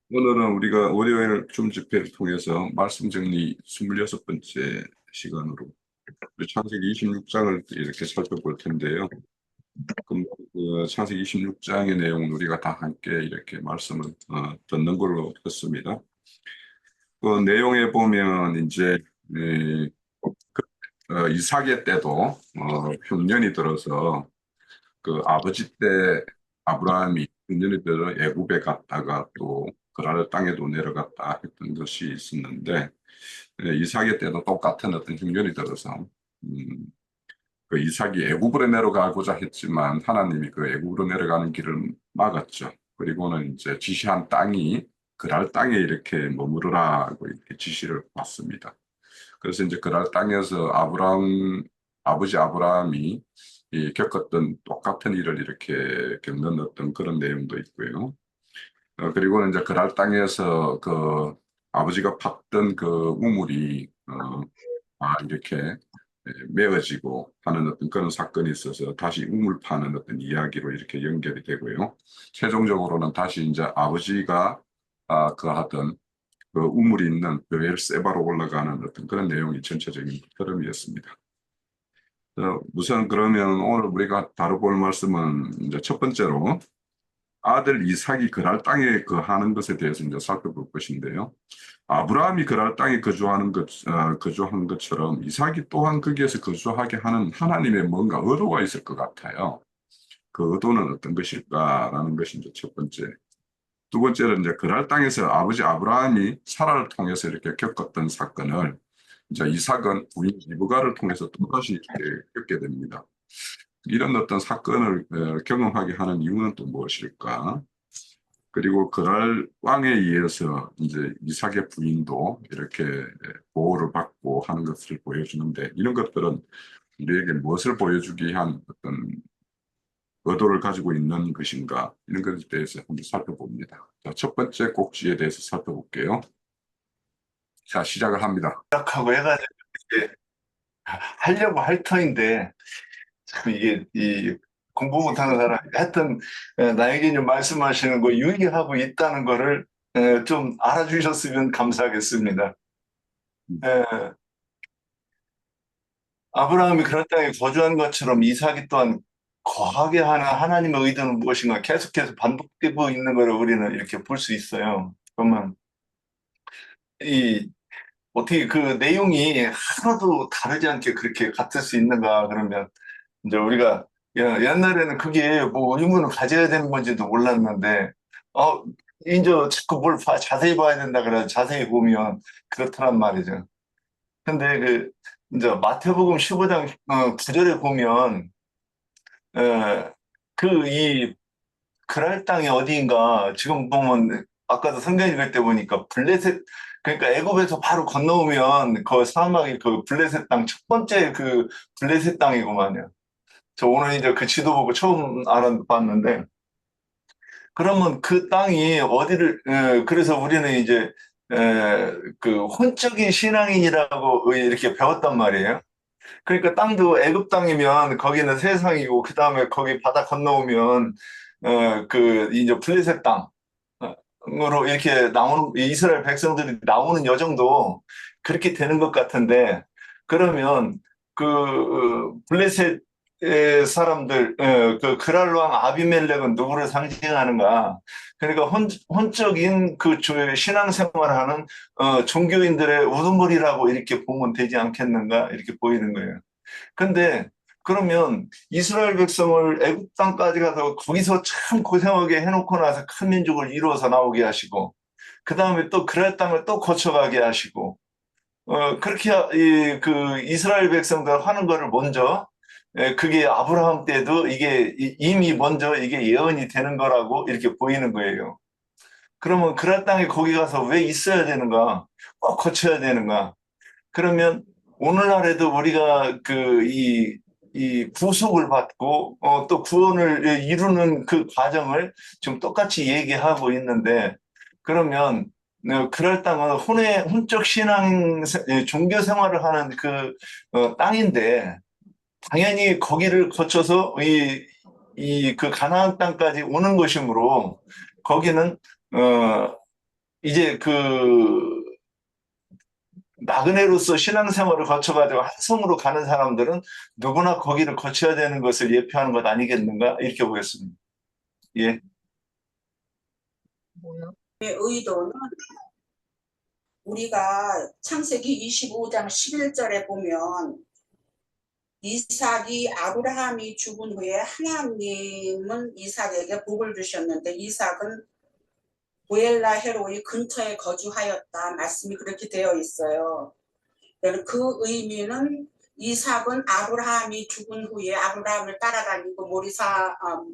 오늘은 우리가 월요일 줌 집회를 통해서 말씀 정리 26번째 시간으로 우리 창세기 26장을 이렇게 살펴볼 텐데요. 그럼 그 창세기 26장의 내용은 우리가 다 함께 이렇게 말씀을 듣는 걸로 했습니다. 그 내용에 보면 이제 이삭의 때도 흉년이 들어서 그 아버지 때 아브라함이 흉년이 들어 애굽에 갔다가 또 그랄 땅에도 내려갔다 했던 것이 있었는데 이삭의 때도 똑같은 어떤 흉년이 들어서 음, 그 이삭이 애굽으로 내려가고자 했지만 하나님이 그 애굽으로 내려가는 길을 막았죠. 그리고는 이제 지시한 땅이 그랄 땅에 이렇게 머무르라고 이렇게 지시를 받습니다. 그래서 이제 그랄 땅에서 아버지 아브라함이 겪었던 똑같은 일을 이렇게 겪는 어떤 그런 내용도 있고요. 그리고 이제 그랄 땅에서 그 아버지가 팠던 그 우물이 이렇게 메어지고 하는 어떤 그런 사건이 있어서 다시 우물 파는 어떤 이야기로 이렇게 연결이 되고요. 최종적으로는 다시 이제 아버지가 그 하던 그 우물이 있는 베엘세바로 올라가는 어떤 그런 내용이 전체적인 흐름이었습니다. 우선 그러면 오늘 우리가 다뤄볼 말씀은 이제 첫 번째로 아들 이삭이 그랄 땅에 거하는 것에 대해서 이제 살펴볼 것인데요. 아브라함이 그랄 땅에 거주한 것처럼 이삭이 또한 거기에서 거주하게 하는 하나님의 뭔가 의도가 있을 것 같아요. 그 의도는 어떤 것일까라는 것이 이제 첫 번째. 두 번째는 이제 그랄 땅에서 아버지 아브라함이 사라를 통해서 이렇게 겪었던 사건을 이제 이삭은 부인 리브가를 통해서 또다시 이렇게 겪게 됩니다. 이런 어떤 사건을 경험하게 하는 이유는 또 무엇일까? 그리고 그랄 왕에 의해서 이제 이삭의 부인도 이렇게 보호를 받고 하는 것을 보여주는데 이런 것들은 우리에게 무엇을 보여주기 위한 어떤 의도를 가지고 있는 것인가 이런 것에 대해서 한번 살펴봅니다. 자, 첫 번째 꼭지에 대해서 살펴볼게요. 자, 시작을 합니다. 하고 해가지고 이제 하려고 할 터인데 참 이게 이 공부 못하는 사람 하여튼 나에게 좀 말씀하시는 거 유의하고 있다는 거를 좀 알아주셨으면 감사하겠습니다. 음, 에, 아브라함이 그런 땅에 거주한 것처럼 이삭이 또한 거하게 하는 하나님의 의도는 무엇인가 계속해서 반복되고 있는 것을 우리는 이렇게 볼 수 있어요. 그러면 이 어떻게 그 내용이 하나도 다르지 않게 그렇게 같을 수 있는가 그러면 이제 우리가 옛날에는 그게 뭐 의문을 가져야 되는 건지도 몰랐는데 어 이제 자꾸 자세히 봐야 된다 그래 자세히 보면 그렇다란 말이죠. 근데 그 이제 마태복음 15장 9절에 보면 그 이 그랄 땅이 어디인가 지금 보면 아까도 성경 읽을 때 보니까 블레셋 그러니까 애굽에서 바로 건너오면 그 사막이 그 블레셋 땅 첫 번째 그 블레셋 땅이구만요. 저 오늘 이제 그 지도 보고 처음 알아봤는데, 그러면 그 땅이 어디를, 그래서 우리는 이제, 그 혼적인 신앙인이라고 이렇게 배웠단 말이에요. 그러니까 땅도 애굽 땅이면 거기는 세상이고, 그 다음에 거기 바다 건너오면, 그 이제 블레셋 땅으로 이렇게 나오는, 이스라엘 백성들이 나오는 여정도 그렇게 되는 것 같은데, 그러면 그 블레셋 사람들, 그 그랄 왕 아비멜렉은 누구를 상징하는가? 그러니까 혼적인 그 신앙생활하는 종교인들의 우두머리라고 이렇게 보면 되지 않겠는가? 이렇게 보이는 거예요. 근데 그러면 이스라엘 백성을 애굽 땅까지 가서 거기서 참 고생하게 해놓고 나서 큰 민족을 이루어서 나오게 하시고, 그 다음에 또 그랄 땅을 또 거쳐가게 하시고, 그렇게 그 이스라엘 백성들 하는 거를 먼저 그게 아브라함 때도 이게 이미 먼저 이게 예언이 되는 거라고 이렇게 보이는 거예요. 그러면 그랄 땅에 거기 가서 왜 있어야 되는가? 꼭 거쳐야 되는가? 그러면 오늘날에도 우리가 이 구속을 받고 또 구원을 이루는 그 과정을 좀 똑같이 얘기하고 있는데 그러면 그럴 땅은 혼적 신앙 종교 생활을 하는 그 땅인데 당연히 거기를 거쳐서 이 그 가나안 땅까지 오는 것이므로 거기는 이제 그 나그네로서 신앙생활을 거쳐가지고 한성으로 가는 사람들은 누구나 거기를 거쳐야 되는 것을 예표하는 것 아니겠는가? 이렇게 보겠습니다. 예. 의도는 우리가 창세기 25장 11절에 보면 이삭이 아브라함이 죽은 후에 하나님은 이삭에게 복을 주셨는데 이삭은 부엘라 헤로이 근처에 거주하였다. 말씀이 그렇게 되어 있어요. 그 의미는 이삭은 아브라함이 죽은 후에 아브라함을 따라다니고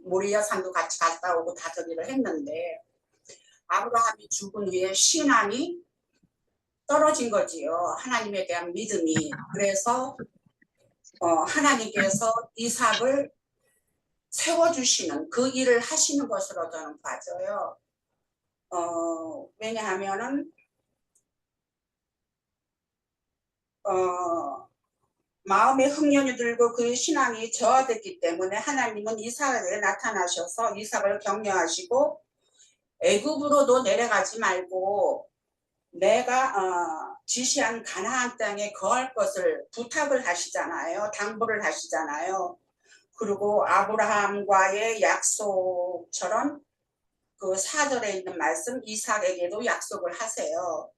모리아 산도 같이 갔다 오고 다 저기를 했는데 아브라함이 죽은 후에 신앙이 떨어진 거지요. 하나님에 대한 믿음이. 그래서 하나님께서 이삭을 세워주시는 그 일을 하시는 것으로 저는 봐져요. 왜냐하면은 마음에 흑련이 들고 그 신앙이 저하됐기 때문에 하나님은 이삭에게 나타나셔서 이삭을 격려하시고 애굽으로도 내려가지 말고 내가 지시한 가나안 땅에 거할 것을 부탁을 하시잖아요. 당부를 하시잖아요. 그리고 아브라함과의 약속처럼 그 4절에 있는 말씀 이삭에게도 약속을 하세요.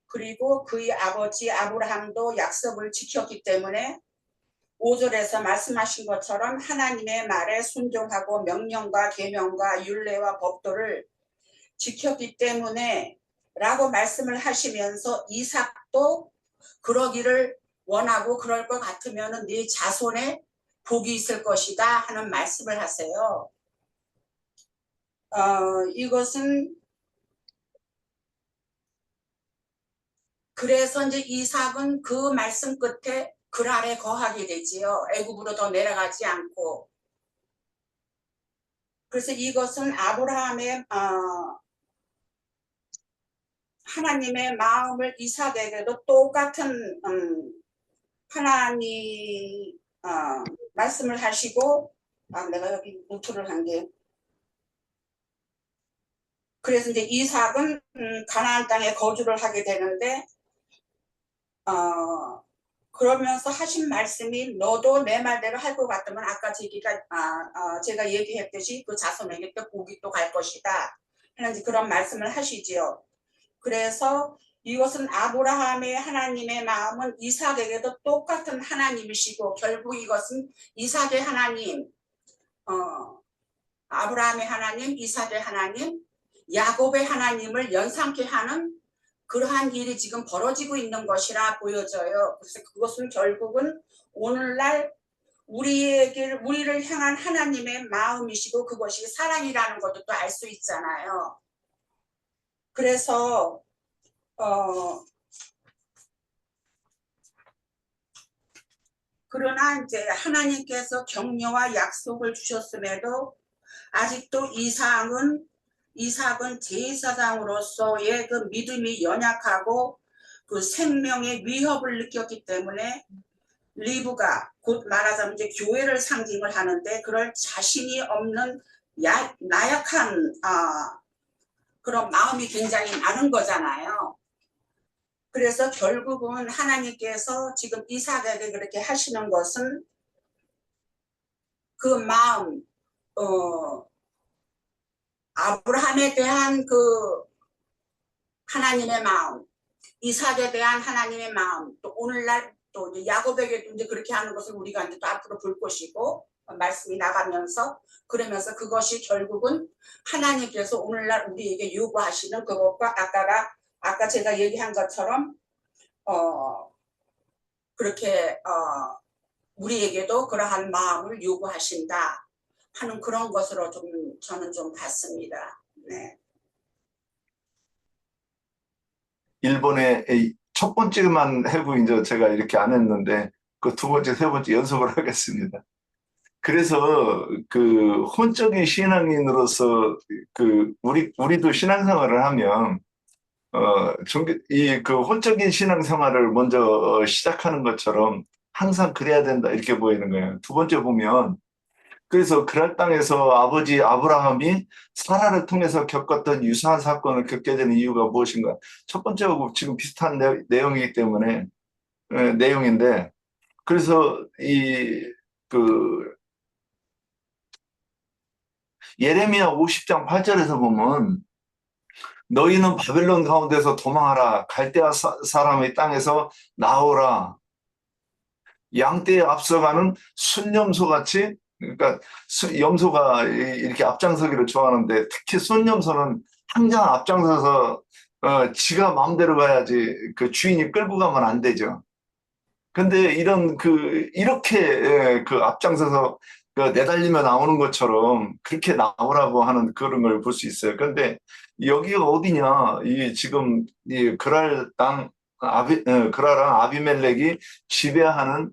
그리고 그의 아버지 아브라함도 약속을 지켰기 때문에 5절에서 말씀하신 것처럼 하나님의 말에 순종하고 명령과 계명과 율례와 법도를 지켰기 때문에 라고 말씀을 하시면서 이삭도 그러기를 원하고 그럴 것 같으면 네 자손에 복이 있을 것이다 하는 말씀을 하세요. 이것은 그래서 이제 이삭은 그 말씀 끝에 그랄에 거하게 되지요. 애굽으로 더 내려가지 않고. 그래서 이것은 아브라함의 하나님의 마음을 이삭에게도 똑같은 하나님 말씀을 하시고 내가 여기 노트를 한 게 그래서 이제 이삭은 가나안 땅에 거주를 하게 되는데 그러면서 하신 말씀이 너도 내 말대로 할 것 같으면 아까 제가 얘기했듯이 그 자손에게 또 복이 또 갈 것이다 하는 그런 말씀을 하시지요. 그래서 이것은 아브라함의 하나님의 마음은 이삭에게도 똑같은 하나님이시고 결국 이것은 이삭의 하나님, 아브라함의 하나님, 이삭의 하나님, 야곱의 하나님을 연상케 하는 그러한 일이 지금 벌어지고 있는 것이라 보여져요. 그래서 그것은 결국은 오늘날 우리를 향한 하나님의 마음이시고 그것이 사랑이라는 것도 또 알 수 있잖아요. 그래서 그러나 이제 하나님께서 격려와 약속을 주셨음에도 아직도 이삭은 제사장으로서의 그 믿음이 연약하고 그 생명의 위협을 느꼈기 때문에 리브가 곧 말하자면 이제 교회를 상징을 하는데 그럴 자신이 없는 나약한 그런 마음이 굉장히 많은 거잖아요. 그래서 결국은 하나님께서 지금 이삭에게 그렇게 하시는 것은 그 마음, 아브라함에 대한 그 하나님의 마음, 이삭에 대한 하나님의 마음, 또 오늘날 또 야곱에게도 이제 그렇게 하는 것을 우리가 이제 또 앞으로 볼 것이고 말씀이 나가면서 그러면서 그것이 결국은 하나님께서 오늘날 우리에게 요구하시는 그것과 아까 제가 얘기한 것처럼 그렇게 우리에게도 그러한 마음을 요구하신다 하는 그런 것으로 저는 좀 봤습니다. 네. 일본의 첫 번째만 해고 이제 제가 이렇게 안 했는데 그 두 번째, 세 번째 연습을 하겠습니다. 그래서 그 혼적인 신앙인으로서 그 우리도 신앙생활을 하면 그 혼적인 신앙생활을 먼저 시작하는 것처럼 항상 그래야 된다 이렇게 보이는 거예요. 두 번째 보면 그래서 그랄 땅에서 아버지 아브라함이 사라를 통해서 겪었던 유사한 사건을 겪게 되는 이유가 무엇인가? 첫 번째하고 지금 비슷한 내용이기 때문에 내용인데, 그래서 그 예레미야 50장 8절에서 보면 너희는 바벨론 가운데서 도망하라. 갈대아 사람의 땅에서 나오라. 양떼에 앞서가는 순염소 같이, 그러니까 염소가 이렇게 앞장서기를 좋아하는데 특히 순염소는 항상 앞장서서 지가 마음대로 가야지 그 주인이 끌고 가면 안 되죠. 근데 이렇게 그 앞장서서 그 내달리며 나오는 것처럼 그렇게 나오라고 하는 그런 걸 볼 수 있어요. 근데 여기가 어디냐? 이 지금 이 그랄 땅 그라랑 아비멜렉이 지배하는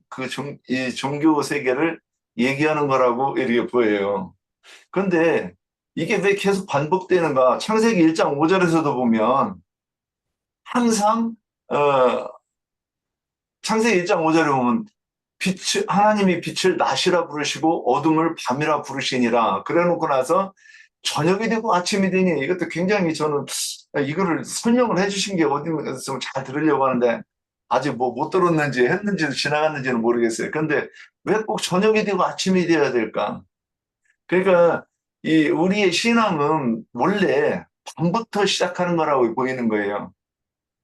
이 종교 세계를 얘기하는 거라고 이렇게 보여요. 근데 이게 왜 계속 반복되는가? 창세기 1장 5절에서도 보면 항상 어, 창세기 1장 5절에 보면 하나님이 빛을 낮이라 부르시고 어둠을 밤이라 부르시니라. 그래 놓고 나서 저녁이 되고 아침이 되니, 이것도 굉장히 저는 이거를 설명을 해주신 게 어디서 잘 들으려고 하는데 아직 뭐 못 들었는지 했는지 지나갔는지는 모르겠어요. 근데 왜 꼭 저녁이 되고 아침이 되어야 될까? 그러니까 우리의 신앙은 원래 밤부터 시작하는 거라고 보이는 거예요.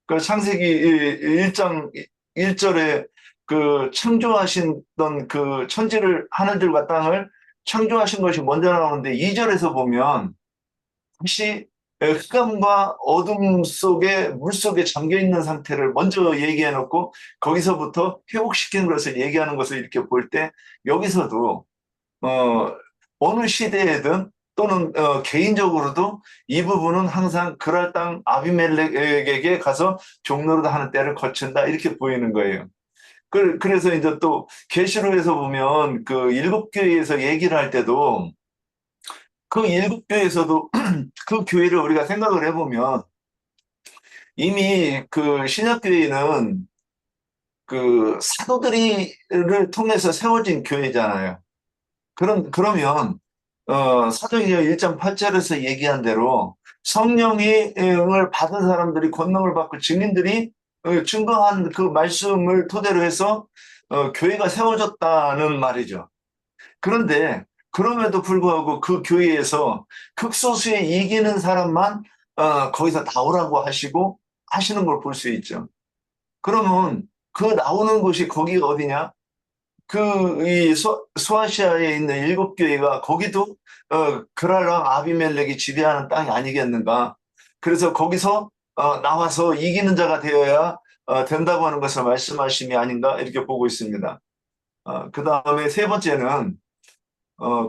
그 창세기 1장 1절에 그 창조하신 그 천지를, 하늘들과 땅을 창조하신 것이 먼저 나오는데 2절에서 보면 혹시 흑암과 어둠 속에 물 속에 잠겨 있는 상태를 먼저 얘기해 놓고 거기서부터 회복시키는 것을 얘기하는 것을 이렇게 볼 때, 여기서도 어, 어느 시대에든 또는 개인적으로도 이 부분은 항상 그랄 땅 아비멜렉에게 가서 종로로 하는 때를 거친다, 이렇게 보이는 거예요. 그래서 이제 또 계시록에서 보면 그 일곱 교회에서 얘기를 할 때도 그 일곱 교회에서도 그 교회를 우리가 생각을 해보면 이미 그 신약 교회는 그 사도들이를 통해서 세워진 교회잖아요. 그러면 사도행전 1장 8절에서 얘기한 대로 성령을 받은 사람들이, 권능을 받고 증인들이 증거한 그 말씀을 토대로 해서 교회가 세워졌다는 말이죠. 그런데 그럼에도 불구하고 그 교회에서 극소수에 이기는 사람만 거기서 나오라고 하시는 걸 볼 수 있죠. 그러면 그 나오는 곳이 거기가 어디냐? 이 소아시아에 있는 일곱 교회가 거기도 그랄랑 아비멜렉이 지배하는 땅이 아니겠는가? 그래서 거기서 나와서 이기는 자가 되어야 된다고 하는 것을 말씀하심이 아닌가, 이렇게 보고 있습니다. 그 다음에 세 번째는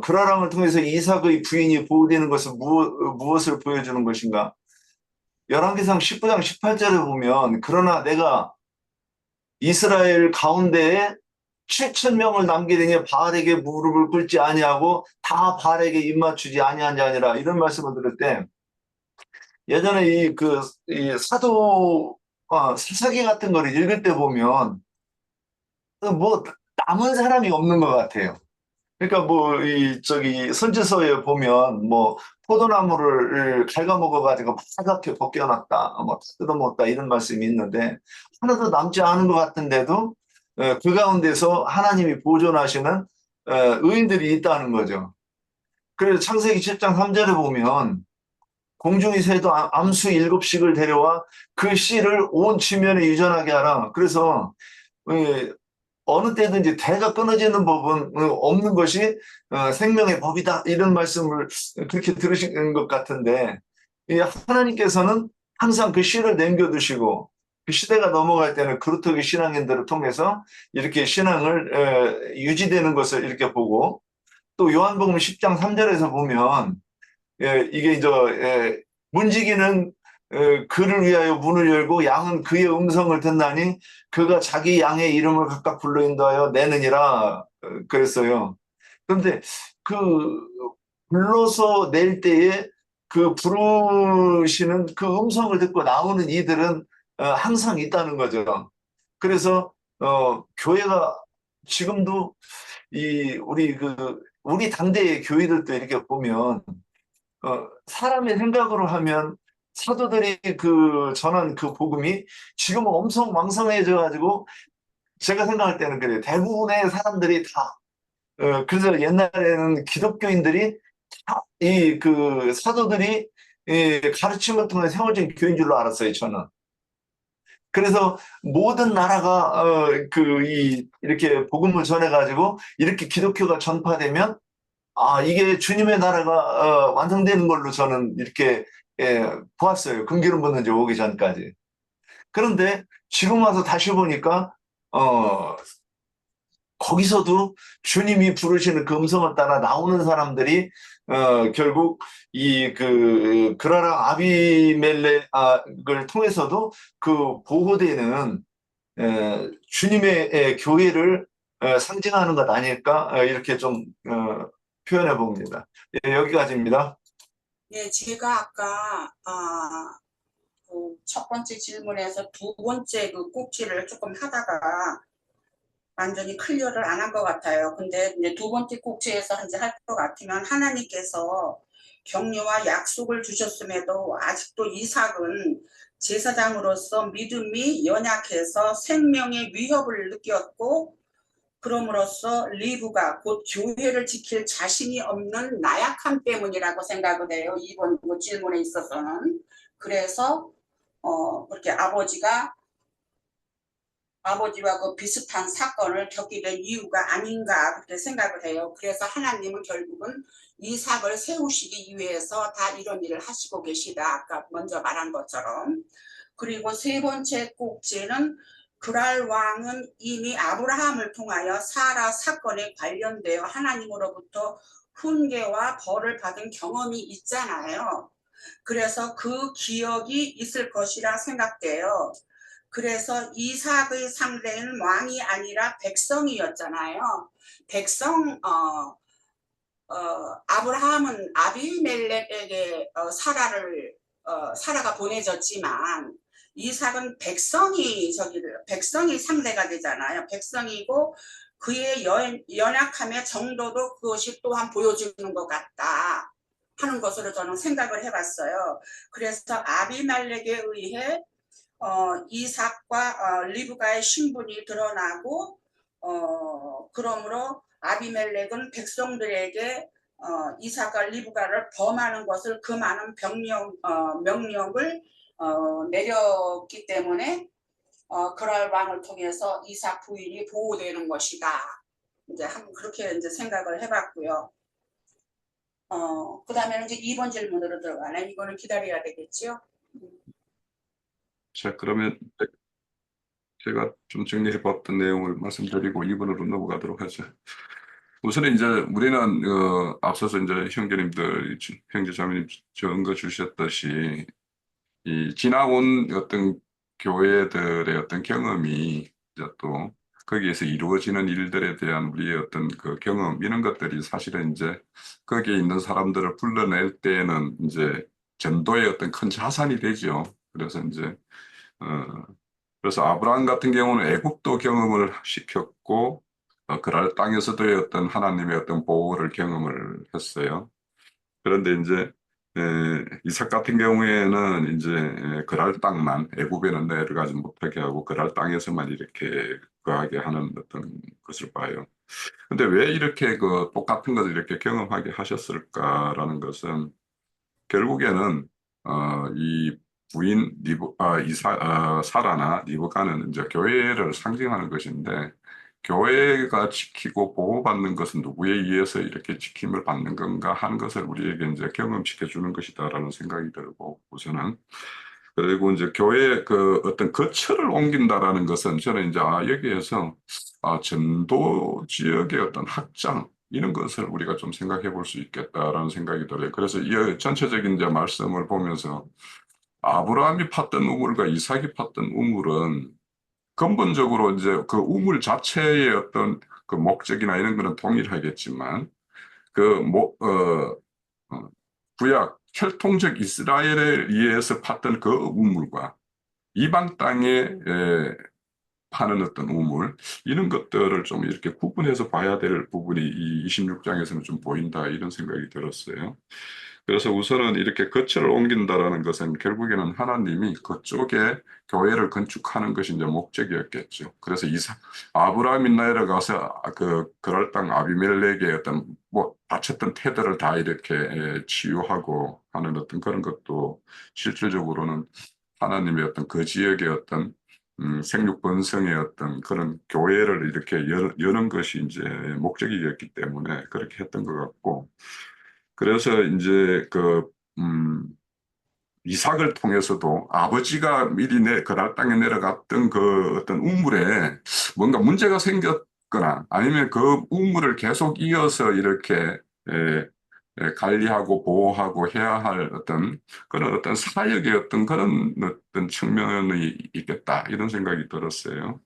그랄랑을 통해서 이삭의 부인이 보호되는 것은 무엇을 보여주는 것인가? 열왕기상 19장 18절에 보면 그러나 내가 이스라엘 가운데에 7,000명을 남기려니 바알에게 무릎을 꿇지 아니하고 다 바알에게 입맞추지 아니한 자니라, 이런 말씀을 들을 때 예전에 이 사도 사사기 같은 거를 읽을 때 보면 뭐 남은 사람이 없는 것 같아요. 그러니까 뭐 저기 선지서에 보면 뭐 포도나무를 갉아먹어가지고 파랗게 벗겨놨다, 뭐 뜯어먹었다, 이런 말씀이 있는데 하나도 남지 않은 것 같은데도 그 가운데서 하나님이 보존하시는 의인들이 있다는 거죠. 그래서 창세기 7장 3절에 보면 공중의 새도 암수 7씩을 데려와 그 씨를 온 지면에 유전하게 하라. 그래서 어느 때든지 대가 끊어지는 법은 없는 것이 생명의 법이다, 이런 말씀을 그렇게 들으신 것 같은데, 하나님께서는 항상 그 씨를 남겨두시고 그 시대가 넘어갈 때는 그루터기 신앙인들을 통해서 이렇게 신앙을 유지되는 것을 이렇게 보고, 또 요한복음 10장 3절에서 보면 이게 이제 문지기는 그를 위하여 문을 열고 양은 그의 음성을 듣나니 그가 자기 양의 이름을 각각 불러 인도하여 내느니라 그랬어요. 그런데 그 불러서 낼 때에 그 부르시는 그 음성을 듣고 나오는 이들은 항상 있다는 거죠. 그래서 교회가 지금도 우리 우리 당대의 교회들도 이렇게 보면 사람의 생각으로 하면 사도들이 전한 그 복음이 지금은 엄청 왕성해져 가지고 제가 생각할 때는 그래요. 대부분의 사람들이 다 그래서 옛날에는 기독교인들이 사도들이 가르침을 통해 세워진 교인 줄로 알았어요, 저는. 그래서 모든 나라가 이렇게 복음을 전해가지고 이렇게 기독교가 전파되면 이게 주님의 나라가 완성되는 걸로 저는 이렇게 보았어요. 금기름 부는 지 오기 전까지. 그런데 지금 와서 다시 보니까 거기서도 주님이 부르시는 그 음성을 따라 나오는 사람들이 결국 그라랑 아비멜렉을 통해서도 그 보호되는 주님의 교회를 상징하는 것 아닐까 이렇게 좀 표현해 봅니다. 예, 여기까지입니다. 네, 제가 아까 그첫 번째 질문에서 두 번째 그 꼭지를 조금 하다가 완전히 클리어를 안 한 것 같아요. 근데 이제 두 번째 꼭지에서 이제 할 것 같으면 하나님께서 격려와 약속을 주셨음에도 아직도 이삭은 제사장으로서 믿음이 연약해서 생명의 위협을 느꼈고 그럼으로써 리브가 곧 교회를 지킬 자신이 없는 나약함 때문이라고 생각을 해요. 이번 그 질문에 있어서는. 그래서 그렇게 아버지와 그 비슷한 사건을 겪게 된 이유가 아닌가 그렇게 생각을 해요. 그래서 하나님은 결국은 이삭을 세우시기 위해서 다 이런 일을 하시고 계시다. 아까 먼저 말한 것처럼. 그리고 세 번째 꼭지는 그랄 왕은 이미 아브라함을 통하여 사라 사건에 관련되어 하나님으로부터 훈계와 벌을 받은 경험이 있잖아요. 그래서 그 기억이 있을 것이라 생각돼요. 그래서 이삭의 상대는 왕이 아니라 백성이었잖아요. 아브라함은 아비멜렉에게 사라가 보내졌지만 이삭은 백성이 상대가 되잖아요. 백성이고 그의 연약함의 정도도 그것이 또한 보여주는 것 같다 하는 것으로 저는 생각을 해봤어요. 그래서 아비멜렉에 의해 이삭과 리브가의 신분이 드러나고 그러므로 아비멜렉은 백성들에게 이삭과 리브가를 범하는 것을 금하는 명령을 내렸기 때문에 그랄 왕을 통해서 이삭 부인이 보호되는 것이다. 이제 그렇게 이제 생각을 해봤고요. 그다음에는 이제 2번 질문으로 들어가네. 이거는 기다려야 되겠죠. 자, 그러면 제가 좀 정리해봤던 내용을 말씀드리고 2번으로 넘어가도록 하죠. 우선 이제 우리는 앞서서 이제 형제자매님 증거 주셨듯이 이 지나온 어떤 교회들의 어떤 경험이 이제 또 거기에서 이루어지는 일들에 대한 우리의 어떤 그 경험 이런 것들이 사실은 이제 거기에 있는 사람들을 불러낼 때에는 이제 전도의 어떤 큰 자산이 되죠. 그래서 이제 그래서 아브라함 같은 경우는 애국도 경험을 시켰고 그랄 땅에서도의 어떤 하나님의 어떤 보호를 경험을 했어요. 그런데 이제 이삭 같은 경우에는 이제 그랄 땅만 애굽에는 내려가지 못하게 하고 그랄 땅에서만 이렇게 거하게 하는 어떤 것을 봐요. 근데 왜 이렇게 그 똑같은 것을 이렇게 경험하게 하셨을까라는 것은 결국에는 이 부인 사라나 리브가는 이제 교회를 상징하는 것인데 교회가 지키고 보호받는 것은 누구에 의해서 이렇게 지킴을 받는 건가 하는 것을 우리에게 이제 경험시켜 주는 것이다라는 생각이 들고 우선은 그리고 이제 교회 그 어떤 거처를 옮긴다라는 것은 저는 이제 여기에서 전도 지역의 어떤 확장 이런 것을 우리가 좀 생각해 볼 수 있겠다라는 생각이 들어요. 그래서 이 전체적인 이제 말씀을 보면서 아브라함이 팠던 우물과 이삭이 팠던 우물은 근본적으로 이제 그 우물 자체의 어떤 그 목적이나 이런 거는 동일하겠지만 구약 혈통적 이스라엘에 의해서 팠던 그 우물과 이방 땅에 파는 어떤 우물 이런 것들을 좀 이렇게 구분해서 봐야 될 부분이 이 26장에서는 좀 보인다 이런 생각이 들었어요. 그래서 우선은 이렇게 거처를 옮긴다라는 것은 결국에는 하나님이 그쪽에 교회를 건축하는 것이 이제 목적이었겠죠. 그래서 아브라함이 내려가서 그 그랄 땅 아비멜렉의 어떤 뭐 다쳤던 태도를 다 이렇게 치유하고 하는 어떤 그런 것도 실질적으로는 하나님의 어떤 그 지역의 어떤 생육 번성의 어떤 그런 교회를 이렇게 여는 것이 이제 목적이었기 때문에 그렇게 했던 것 같고, 그래서 이제 이삭을 통해서도 아버지가 미리 그랄 땅에 내려갔던 그 어떤 우물에 뭔가 문제가 생겼거나 아니면 그 우물을 계속 이어서 이렇게 에, 관리하고 보호하고 해야 할 어떤 그런 어떤 사역의 어떤 그런 어떤 측면이 있겠다 이런 생각이 들었어요.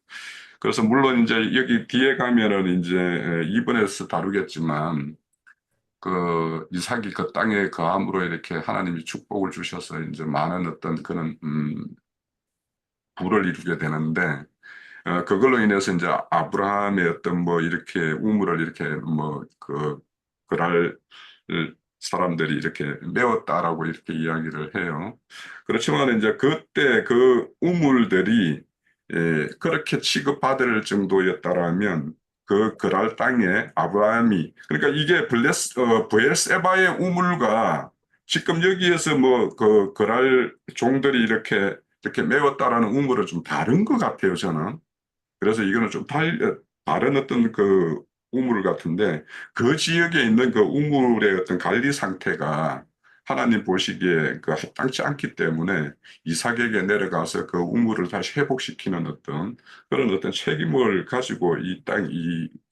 그래서 물론 이제 여기 뒤에 가면은 이제 2번에서 다루겠지만 그 이삭이 그 땅에 거함으로 이렇게 하나님이 축복을 주셔서 이제 많은 어떤 그런 부를 이루게 되는데 그걸로 인해서 이제 아브라함의 어떤 뭐 이렇게 우물을 이렇게 뭐 그랄 사람들이 이렇게 메웠다라고 이렇게 이야기를 해요. 그렇지만 이제 그때 그 우물들이 그렇게 취급받을 정도였다라면 그 그랄 땅에 아브라함이 그러니까 이게 브엘세바의 우물과 지금 여기에서 뭐 그 그랄 종들이 이렇게 메웠다라는 우물은 좀 다른 것 같아요, 저는. 그래서 이거는 좀 다른 어떤 그 우물 같은데 그 지역에 있는 그 우물의 어떤 관리 상태가 하나님 보시기에 그 합당치 않기 때문에 이삭에게 내려가서 그 우물을 다시 회복시키는 어떤 그런 어떤 책임을 가지고 이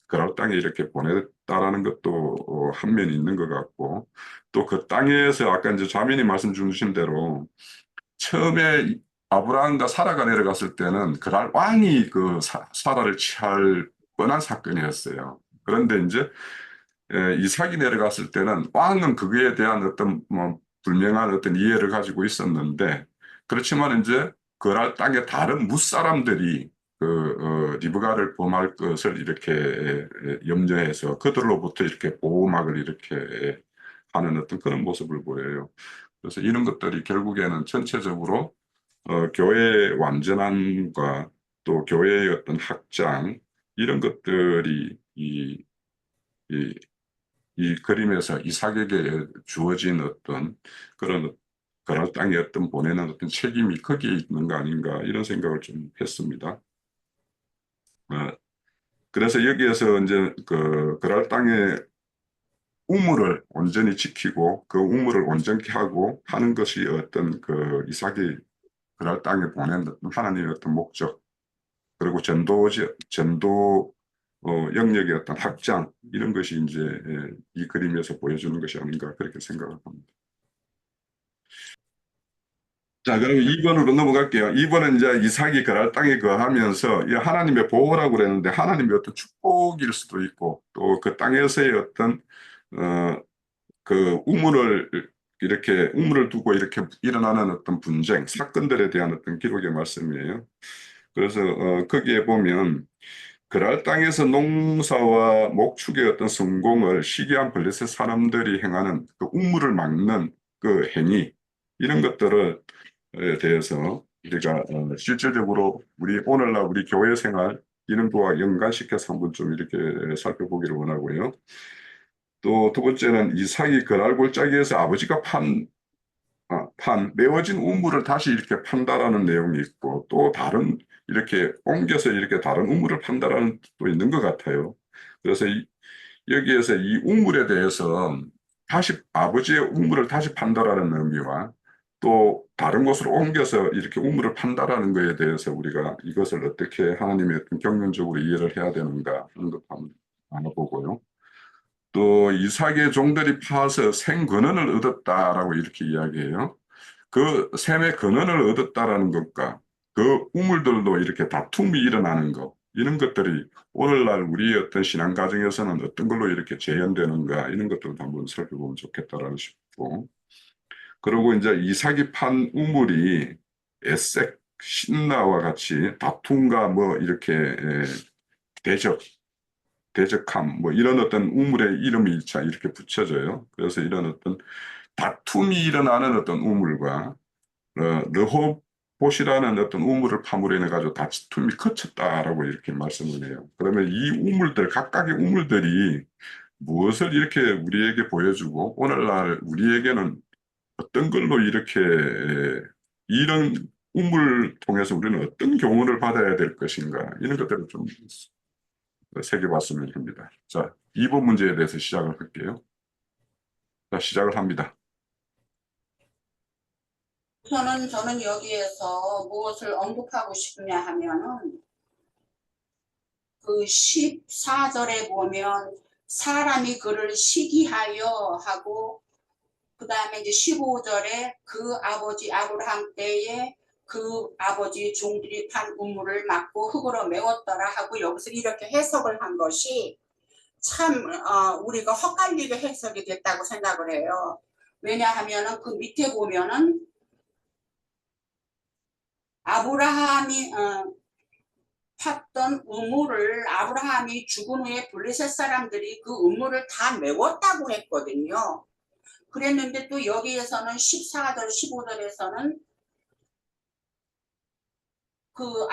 그랄 땅에 이렇게 보냈다라는 것도 한 면이 있는 것 같고 또 그 땅에서 아까 이제 자매님 말씀 주신 대로 처음에 아브라함과 사라가 내려갔을 때는 그날 왕이 그 사라를 취할 뻔한 사건이었어요. 그런데 이제 이삭이 내려갔을 때는 왕은 그거에 대한 어떤 뭐 불명한 어떤 이해를 가지고 있었는데 그렇지만 이제 그날 땅에 다른 뭇사람들이 리브가를 범할 것을 이렇게 염려해서 그들로부터 이렇게 보호막을 이렇게 하는 어떤 그런 모습을 보여요. 그래서 이런 것들이 결국에는 전체적으로 교회의 완전함과 또 교회의 어떤 확장 이런 것들이 이, 이 그림에서 이삭에게 주어진 어떤 그런 땅에 어떤 보내는 어떤 책임이 거기에 있는 거 아닌가 이런 생각을 좀 했습니다. 어, 그래서 여기에서 이제 그랄 땅의 우물을 온전히 지키고 그 우물을 온전케 하고 하는 것이 어떤 그 이삭이 그랄 땅에 보낸 하나님의 어떤 목적 그리고 전도 영역의 어떤 확장 이런 것이 이제 이 그림에서 보여주는 것이 아닌가 그렇게 생각을 합니다. 자, 그럼 2번으로 넘어갈게요. 2번은 이제 이삭이 그랄 땅에 거하면서 이 하나님의 보호라고 그랬는데 하나님의 어떤 축복일 수도 있고 또 그 땅에서의 어떤 어, 그 우물을 두고 이렇게 일어나는 어떤 분쟁, 사건들에 대한 어떤 기록의 말씀이에요. 그래서 거기에 보면 그랄 땅에서 농사와 목축의 어떤 성공을 시기한 블레셋 사람들이 행하는 그 우물을 막는 그 행위 이런 것들에 대해서 우리가 실질적으로 오늘날 우리 교회 생활 이런 거와 연관시켜서 한번 좀 이렇게 살펴보기를 원하고요. 또 두 번째는 이삭이 그랄 골짜기에서 아버지가 메워진 우물을 다시 이렇게 판다라는 내용이 있고 또 다른 이렇게 옮겨서 이렇게 다른 우물을 판다라는 뜻도 있는 것 같아요. 그래서 여기에서 이 우물에 대해서 다시 아버지의 우물을 다시 판다라는 의미와 또 다른 곳으로 옮겨서 이렇게 우물을 판다라는 것에 대해서 우리가 이것을 어떻게 하나님의 어떤 경륜적으로 이해를 해야 되는가 하는 것도 한번 알아보고요. 또 이삭의 종들이 파서 생근원을 얻었다라고 이렇게 이야기해요. 그 샘의 근원을 얻었다라는 것과 그 우물들도 이렇게 다툼이 일어나는 것 이런 것들이 오늘날 우리의 어떤 신앙 과정에서는 어떤 걸로 이렇게 재현되는가 이런 것들도 한번 살펴보면 좋겠다라고 싶고 그리고 이제 이삭이 판 우물이 에색 신나와 같이 다툼과 뭐 이렇게 대적, 대적함 뭐 이런 어떤 우물의 이름이 이렇게 붙여져요. 그래서 이런 어떤 다툼이 일어나는 어떤 우물과 르호봇이라는 어떤 우물을 파무려내 가지고 다툼이 그쳤다라고 이렇게 말씀을 해요. 그러면 이 우물들 각각의 우물들이 무엇을 이렇게 우리에게 보여주고 오늘날 우리에게는 어떤 걸로 이렇게 이런 우물을 통해서 우리는 어떤 교훈을 받아야 될 것인가 이런 것들을 좀 새겨봤으면 합니다. 자, 2번 문제에 대해서 시작을 할게요. 자, 시작을 합니다. 저는 여기에서 무엇을 언급하고 싶냐 하면은 그 14절에 보면 사람이 그를 시기하여 하고 그 다음에 이제 15절에 그 아버지 아브라함 때에 그 아버지 종들이 판 우물을 막고 흙으로 메웠더라 하고 여기서 이렇게 해석을 한 것이 참 우리가 헛갈리게 해석이 됐다고 생각을 해요. 왜냐하면은 그 밑에 보면은 아브라함이 팠던 우물을 아브라함이 죽은 후에 블레셋 사람들이 그 우물을 다 메웠다고 했거든요. 그랬는데 또 여기에서는 14절, 15절에서는 그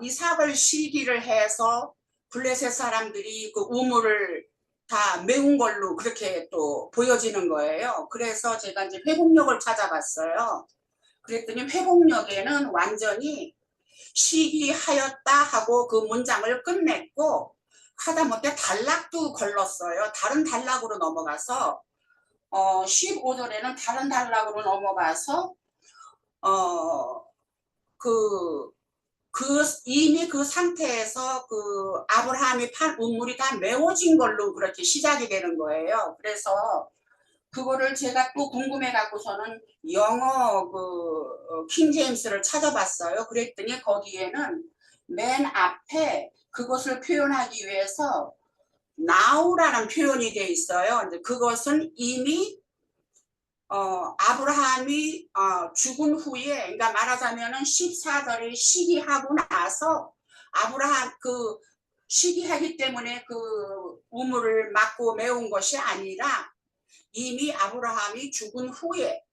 이삭을 시기를 해서 블레셋 사람들이 그 우물을 다 메운 걸로 그렇게 또 보여지는 거예요. 그래서 제가 이제 회복력을 찾아봤어요. 그랬더니 회복력에는 완전히 시기하였다 하고 그 문장을 끝냈고 하다못해 단락도 걸렀어요. 다른 단락으로 넘어가서 15절에는 다른 단락으로 넘어가서 이미 그 상태에서 그 아브라함이 판 우물이 다 메워진 걸로 그렇게 시작이 되는 거예요. 그래서 그거를 제가 또 궁금해 갖고서는 영어 킹제임스를 찾아봤어요. 그랬더니 거기에는 맨 앞에 그것을 표현하기 위해서 now라는 표현이 돼 있어요. 근데 그것은 이미 아브라함이 죽은 후에, 그러니까 말하자면은 14절에 시기하고 나서 아브라함 시기하기 때문에 그 우물을 막고 메운 것이 아니라 이미 아브라함이 죽은 후에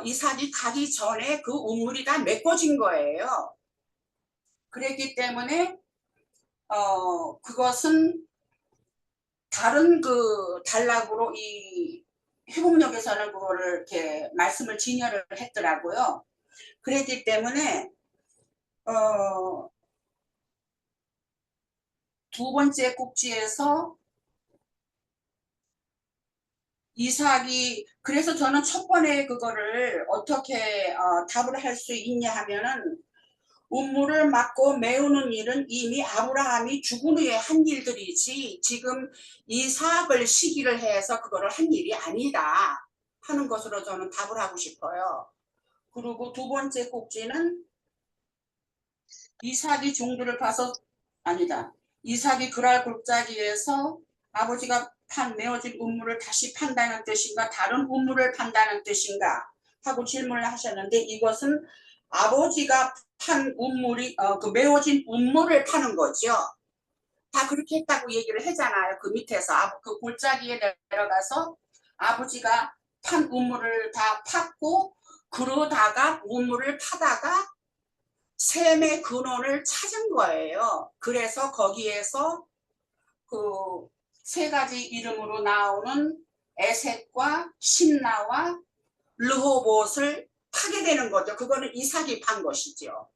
이삭이 가기 전에 그 우물이 다 메꿔진 거예요. 그랬기 때문에 그것은 다른 그 단락으로 이 회복력에서는 그거를 이렇게 말씀을 진열을 했더라고요. 그랬기 때문에 두 번째 꼭지에서 이삭이 그래서 저는 첫 번에 그거를 어떻게 답을 할 수 있냐 하면은 우물을 막고 메우는 일은 이미 아브라함이 죽은 후에 한 일들이지 지금 이삭을 시기를 해서 그거를 한 일이 아니다 하는 것으로 저는 답을 하고 싶어요. 그리고 두 번째 꼭지는 이삭이 종들을 봐서 아니다. 이삭이 그랄 골짜기에서 아버지가 메어진 우물을 다시 판다는 뜻인가 다른 우물을 판다는 뜻인가 하고 질문을 하셨는데 이것은 아버지가 판 우물이 그 메어진 우물을 파는 거죠. 다 그렇게 했다고 얘기를 하잖아요. 그 밑에서 그 골짜기에 내려가서 아버지가 판 우물을 다 팠고 그러다가 우물을 파다가 셈의 근원을 찾은 거예요. 그래서 거기에서 그 세 가지 이름으로 나오는 에셋과 신나와 르호봇을 파게 되는 거죠. 그거는 이삭이 판 것이죠.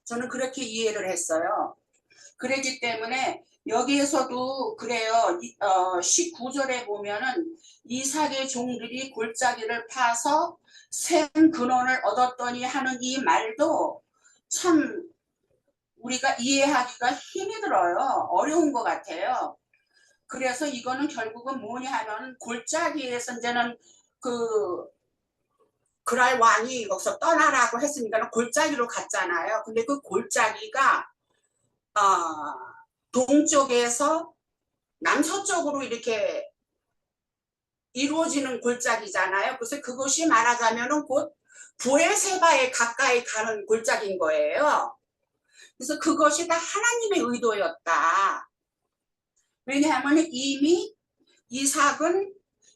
저는 그렇게 이해를 했어요. 그랬기 때문에 여기에서도 그래요. 19절에 보면은 이삭의 종들이 골짜기를 파서 샘 근원을 얻었더니 하는 이 말도 참 우리가 이해하기가 힘이 들어요. 어려운 것 같아요. 그래서 이거는 결국은 뭐냐 하면 골짜기에서 이제는 그랄 왕이 거기서 떠나라고 했으니까 골짜기로 갔잖아요. 근데 그 골짜기가 동쪽에서 남서쪽으로 이렇게 이루어지는 골짜기잖아요. 그래서 그것이 말하자면은 곧 부엘세바에 가까이 가는 골짜기인 거예요. 그래서 그것이 다 하나님의 의도였다. 왜냐하면 이미 이삭은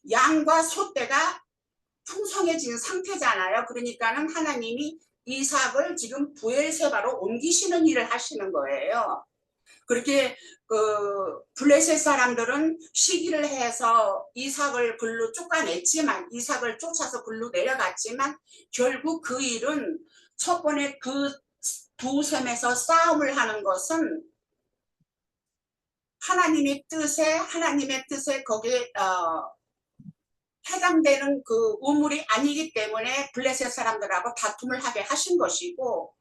양과 소떼가 풍성해진 상태잖아요. 그러니까는 하나님이 이삭을 지금 부엘세바로 옮기시는 일을 하시는 거예요. 그렇게 그 블레셋 사람들은 시기를 해서 이삭을 글로 쫓아냈지만, 이삭을 쫓아서 글로 내려갔지만, 결국 그 일은 첫 번에 그 두 셈에서 싸움을 하는 것은 하나님의 뜻에 거기에 해당되는 그 우물이 아니기 때문에 블레셋 사람들하고 다툼을 하게 하신 것이고,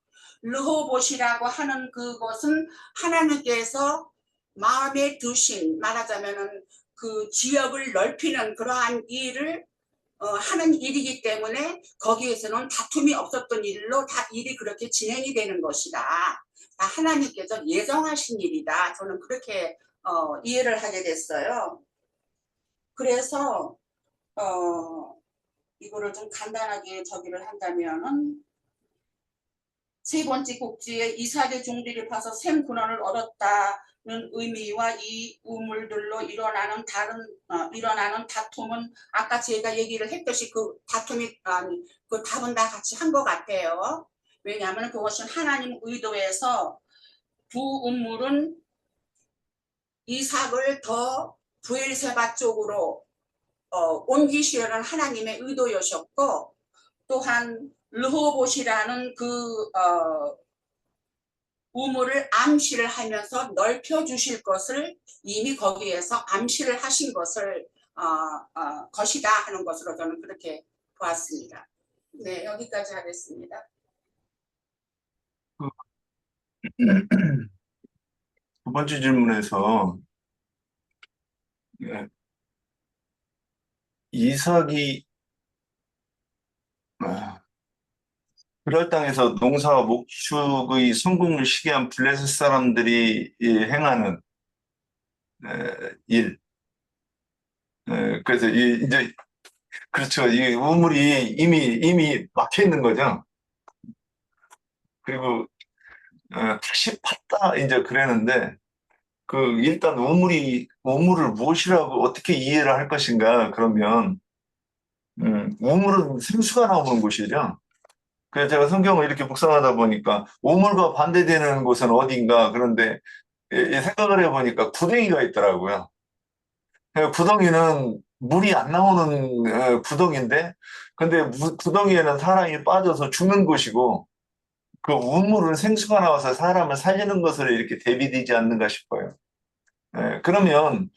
르호봇이라고 하는 그것은 하나님께서 마음에 두신, 말하자면은 그 지역을 넓히는 그러한 일을 하는 일이기 때문에 거기에서는 다툼이 없었던 일로 다 일이 그렇게 진행이 되는 것이다. 다 하나님께서 예정하신 일이다. 저는 그렇게 이해를 하게 됐어요. 그래서 이거를 좀 간단하게 저기를 한다면은, 세 번째 곡지에 이삭의 종들이 봐서 샘 근원을 얻었다는 의미와 이 우물들로 일어나는 다툼은 아까 제가 얘기를 했듯이 그 다툼이 그 답은 다 같이 한 것 같아요. 왜냐하면 그것은 하나님 의도에서 두 우물은 이삭을 더 부엘세바 쪽으로 옮기시려는 하나님의 의도였었고, 또한 르호봇이라는 그 우물을 암시를 하면서 넓혀주실 것을 이미 거기에서 암시를 하신 것을 것이다 하는 것으로 저는 그렇게 보았습니다. 네, 여기까지 하겠습니다. 두 번째 질문에서 이삭이 그럴 땅에서 농사와 목축의 성공을 시기한 블레셋 사람들이 행하는 일. 그래서 이제 그렇죠. 이 우물이 이미 막혀 있는 거죠. 그리고 다시 팠다 이제 그랬는데, 그 일단 우물을 무엇이라고 어떻게 이해를 할 것인가 그러면 우물은 생수가 나오는 곳이죠. 그래서 제가 성경을 이렇게 묵상하다 보니까 우물과 반대되는 곳은 어딘가, 그런데 생각을 해보니까 구덩이가 있더라고요. 구덩이는 물이 안 나오는 구덩이인데, 근데 구덩이에는 사람이 빠져서 죽는 곳이고, 그 우물은 생수가 나와서 사람을 살리는 것으로 이렇게 대비되지 않는가 싶어요. 그러면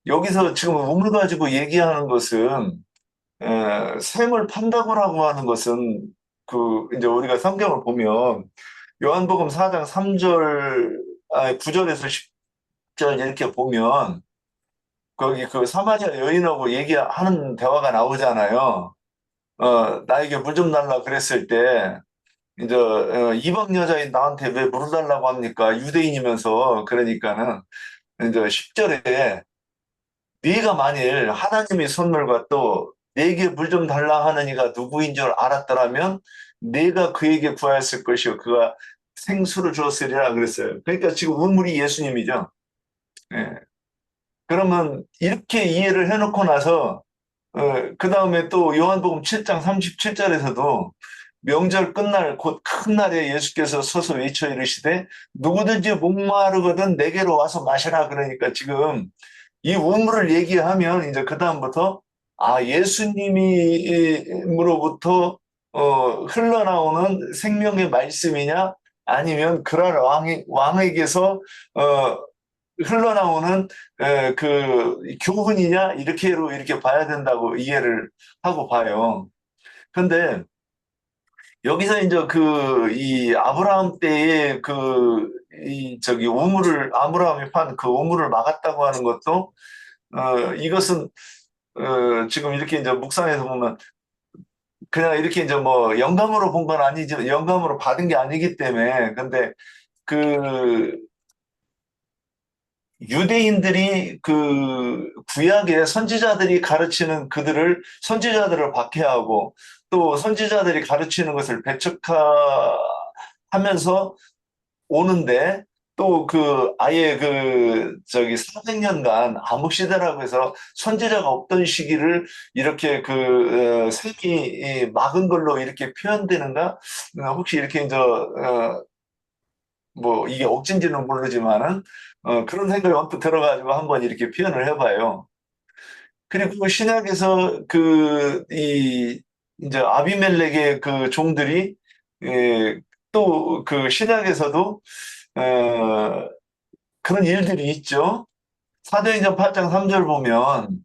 여기서 지금 우물 가지고 얘기하는 것은 샘을 판다고라고 하는 것은, 그 이제 우리가 성경을 보면 요한복음 4장 3절 9절에서 10절 이렇게 보면 거기 그 사마리아 여인하고 얘기하는 대화가 나오잖아요. 나에게 물 좀 달라 그랬을 때, 이제 이방 여자인 나한테 왜 물을 달라고 합니까? 유대인이면서. 그러니까는 이제 10절에 네가 만일 하나님의 선물과 또 내게 물 좀 달라 하는 이가 누구인 줄 알았더라면 네가 그에게 구하였을 것이요 그가 생수를 주었으리라 그랬어요. 그러니까 지금 우물이 예수님이죠. 예. 그러면 이렇게 이해를 해놓고 나서 그 다음에 또 요한복음 7장 37절에서도 명절 끝날 곧 큰 날에 예수께서 서서 외쳐 이르시되 누구든지 목마르거든 내게로 와서 마시라. 그러니까 지금 이 우물을 얘기하면 이제 그 다음부터 예수님으로부터 흘러나오는 생명의 말씀이냐, 아니면 그랄 왕에게서 흘러나오는 그 교훈이냐, 이렇게 봐야 된다고 이해를 하고 봐요. 근데 여기서 이제 이 아브라함 때에 아브라함이 판 그 우물을 막았다고 하는 것도, 이것은 지금 이렇게 이제 묵상해서 보면 그냥 이렇게 이제 뭐 영감으로 본 건 아니지, 영감으로 받은 게 아니기 때문에. 근데 유대인들이 그 구약의 선지자들이 가르치는 선지자들을 박해하고 또 선지자들이 가르치는 것을 배척하면서 오는데 또 그 아예 400년간 암흑시대라고 해서 선지자가 없던 시기를 이렇게 셈이 막은 걸로 이렇게 표현되는가? 혹시 이렇게 뭐 이게 억진지는 모르지만은 그런 생각이 언뜻 들어가지고 한번 이렇게 표현을 해봐요. 그리고 신약에서 이제 아비멜렉의 그 종들이 또 그 신약에서도 어, 그런 일들이 있죠. 사도행전 8장 3절 보면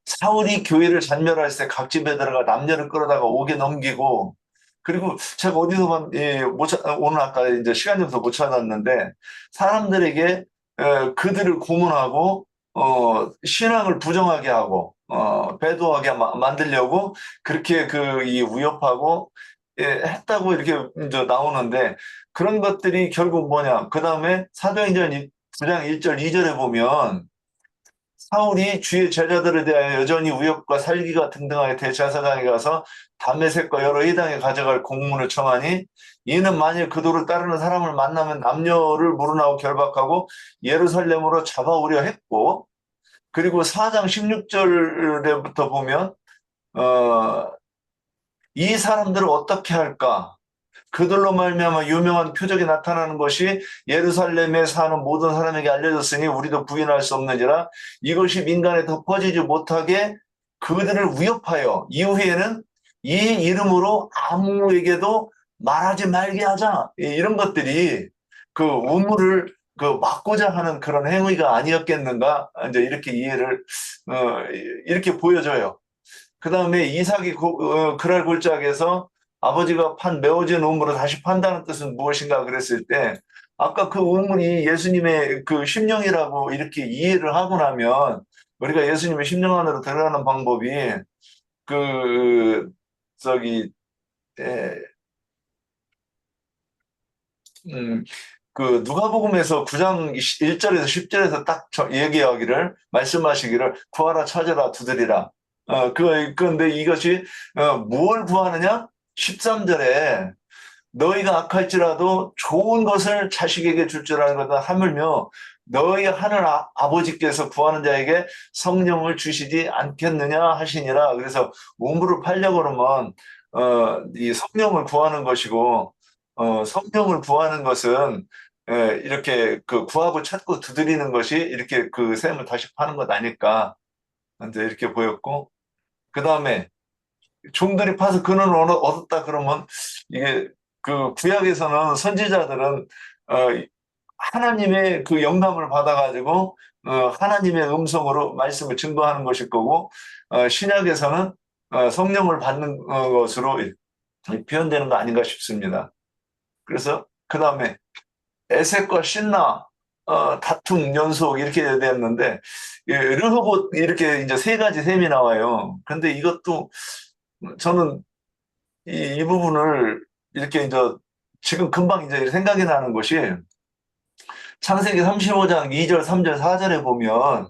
사울이 교회를 잔멸할 때 각 집에 들어가 남녀를 끌어다가 옥에 넘기고 그리고 제가 어디서만 오늘 아까 이제 시간 점서 못 찾았는데 사람들에게 그들을 고문하고 신앙을 부정하게 하고 배도하게 만들려고 그렇게 이 위협하고 했다고 이렇게 이제 나오는데 그런 것들이 결국 뭐냐? 그 다음에 사도행전 9장 1절 2절에 보면 사울이 주의 제자들에 대하여 여전히 우역과 살기가 등등하게 대제사장에 가서 다메섹과 여러 이당에 가져갈 공문을 청하니 이는 만일 그도를 따르는 사람을 만나면 남녀를 물어나고 결박하고 예루살렘으로 잡아오려 했고 그리고 4장 16절에부터 보면 이 사람들을 어떻게 할까? 그들로 말미암아 유명한 표적이 나타나는 것이 예루살렘에 사는 모든 사람에게 알려졌으니 우리도 부인할 수 없는지라 이것이 민간에 더 퍼지지 못하게 그들을 위협하여 이후에는 이 이름으로 아무에게도 말하지 말게 하자 이런 것들이 그 우물을 막고자 하는 그런 행위가 아니었겠는가 이제 이렇게 이해를 이렇게 보여져요. 그 다음에 이삭이 그랄 골짜기에서 아버지가 판 메워진 우물을 다시 판다는 뜻은 무엇인가 그랬을 때 아까 그 우물이 예수님의 그 심령이라고 이렇게 이해를 하고 나면 우리가 예수님의 심령 안으로 들어가는 방법이 그 저기 에, 그 누가복음에서 9장 1절에서 10절에서 딱 얘기하기를 말씀하시기를 구하라 찾으라 두드리라 그런데 이것이 무엇을 구하느냐 13절에 너희가 악할지라도 좋은 것을 자식에게 줄 줄 아는 것은 하물며 너희 하늘 아버지께서 구하는 자에게 성령을 주시지 않겠느냐 하시니라. 그래서 우물을 팔려고 그러면 이 성령을 구하는 것이고 성령을 구하는 것은 이렇게 구하고 찾고 두드리는 것이 이렇게 그 셈을 다시 파는 것 아닐까 이제 이렇게 보였고 그 다음에 종들이 파서 근원을 얻었다 그러면 이게 그 구약에서는 선지자들은 하나님의 그 영감을 받아가지고 하나님의 음성으로 말씀을 증거하는 것일 거고 신약에서는 성령을 받는 것으로 표현되는 거 아닌가 싶습니다. 그래서 그 다음에 에색과 신나 다툼 연속 이렇게 되었는데 르호봇 이렇게 이제 세 가지 셈이 나와요. 근데 이것도 저는 이 부분을 이렇게 이제 지금 금방 이제 생각이 나는 것이 창세기 35장 2절, 3절, 4절에 보면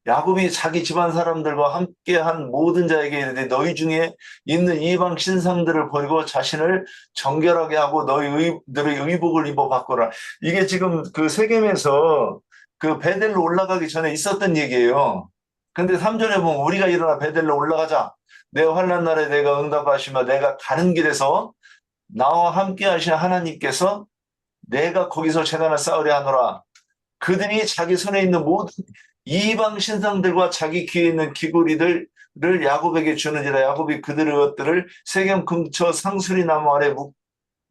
야곱이 자기 집안 사람들과 함께 한 모든 자에게 이르되 너희 중에 있는 이방 신상들을 버리고 자신을 정결하게 하고 너희들의 의복을 입어 바꾸라. 이게 지금 그 세겜에서 그 베델로 올라가기 전에 있었던 얘기예요. 근데 3절에 보면 우리가 일어나 베델로 올라가자. 내 환난 날에 내가 응답하시며 내가 가는 길에서 나와 함께 하신 하나님께서 내가 거기서 재단을 쌓으려 하노라. 그들이 자기 손에 있는 모든 이방 신상들과 자기 귀에 있는 귀고리들을 야곱에게 주는지라. 야곱이 그들의 것들을 세겜 근처 상수리 나무 아래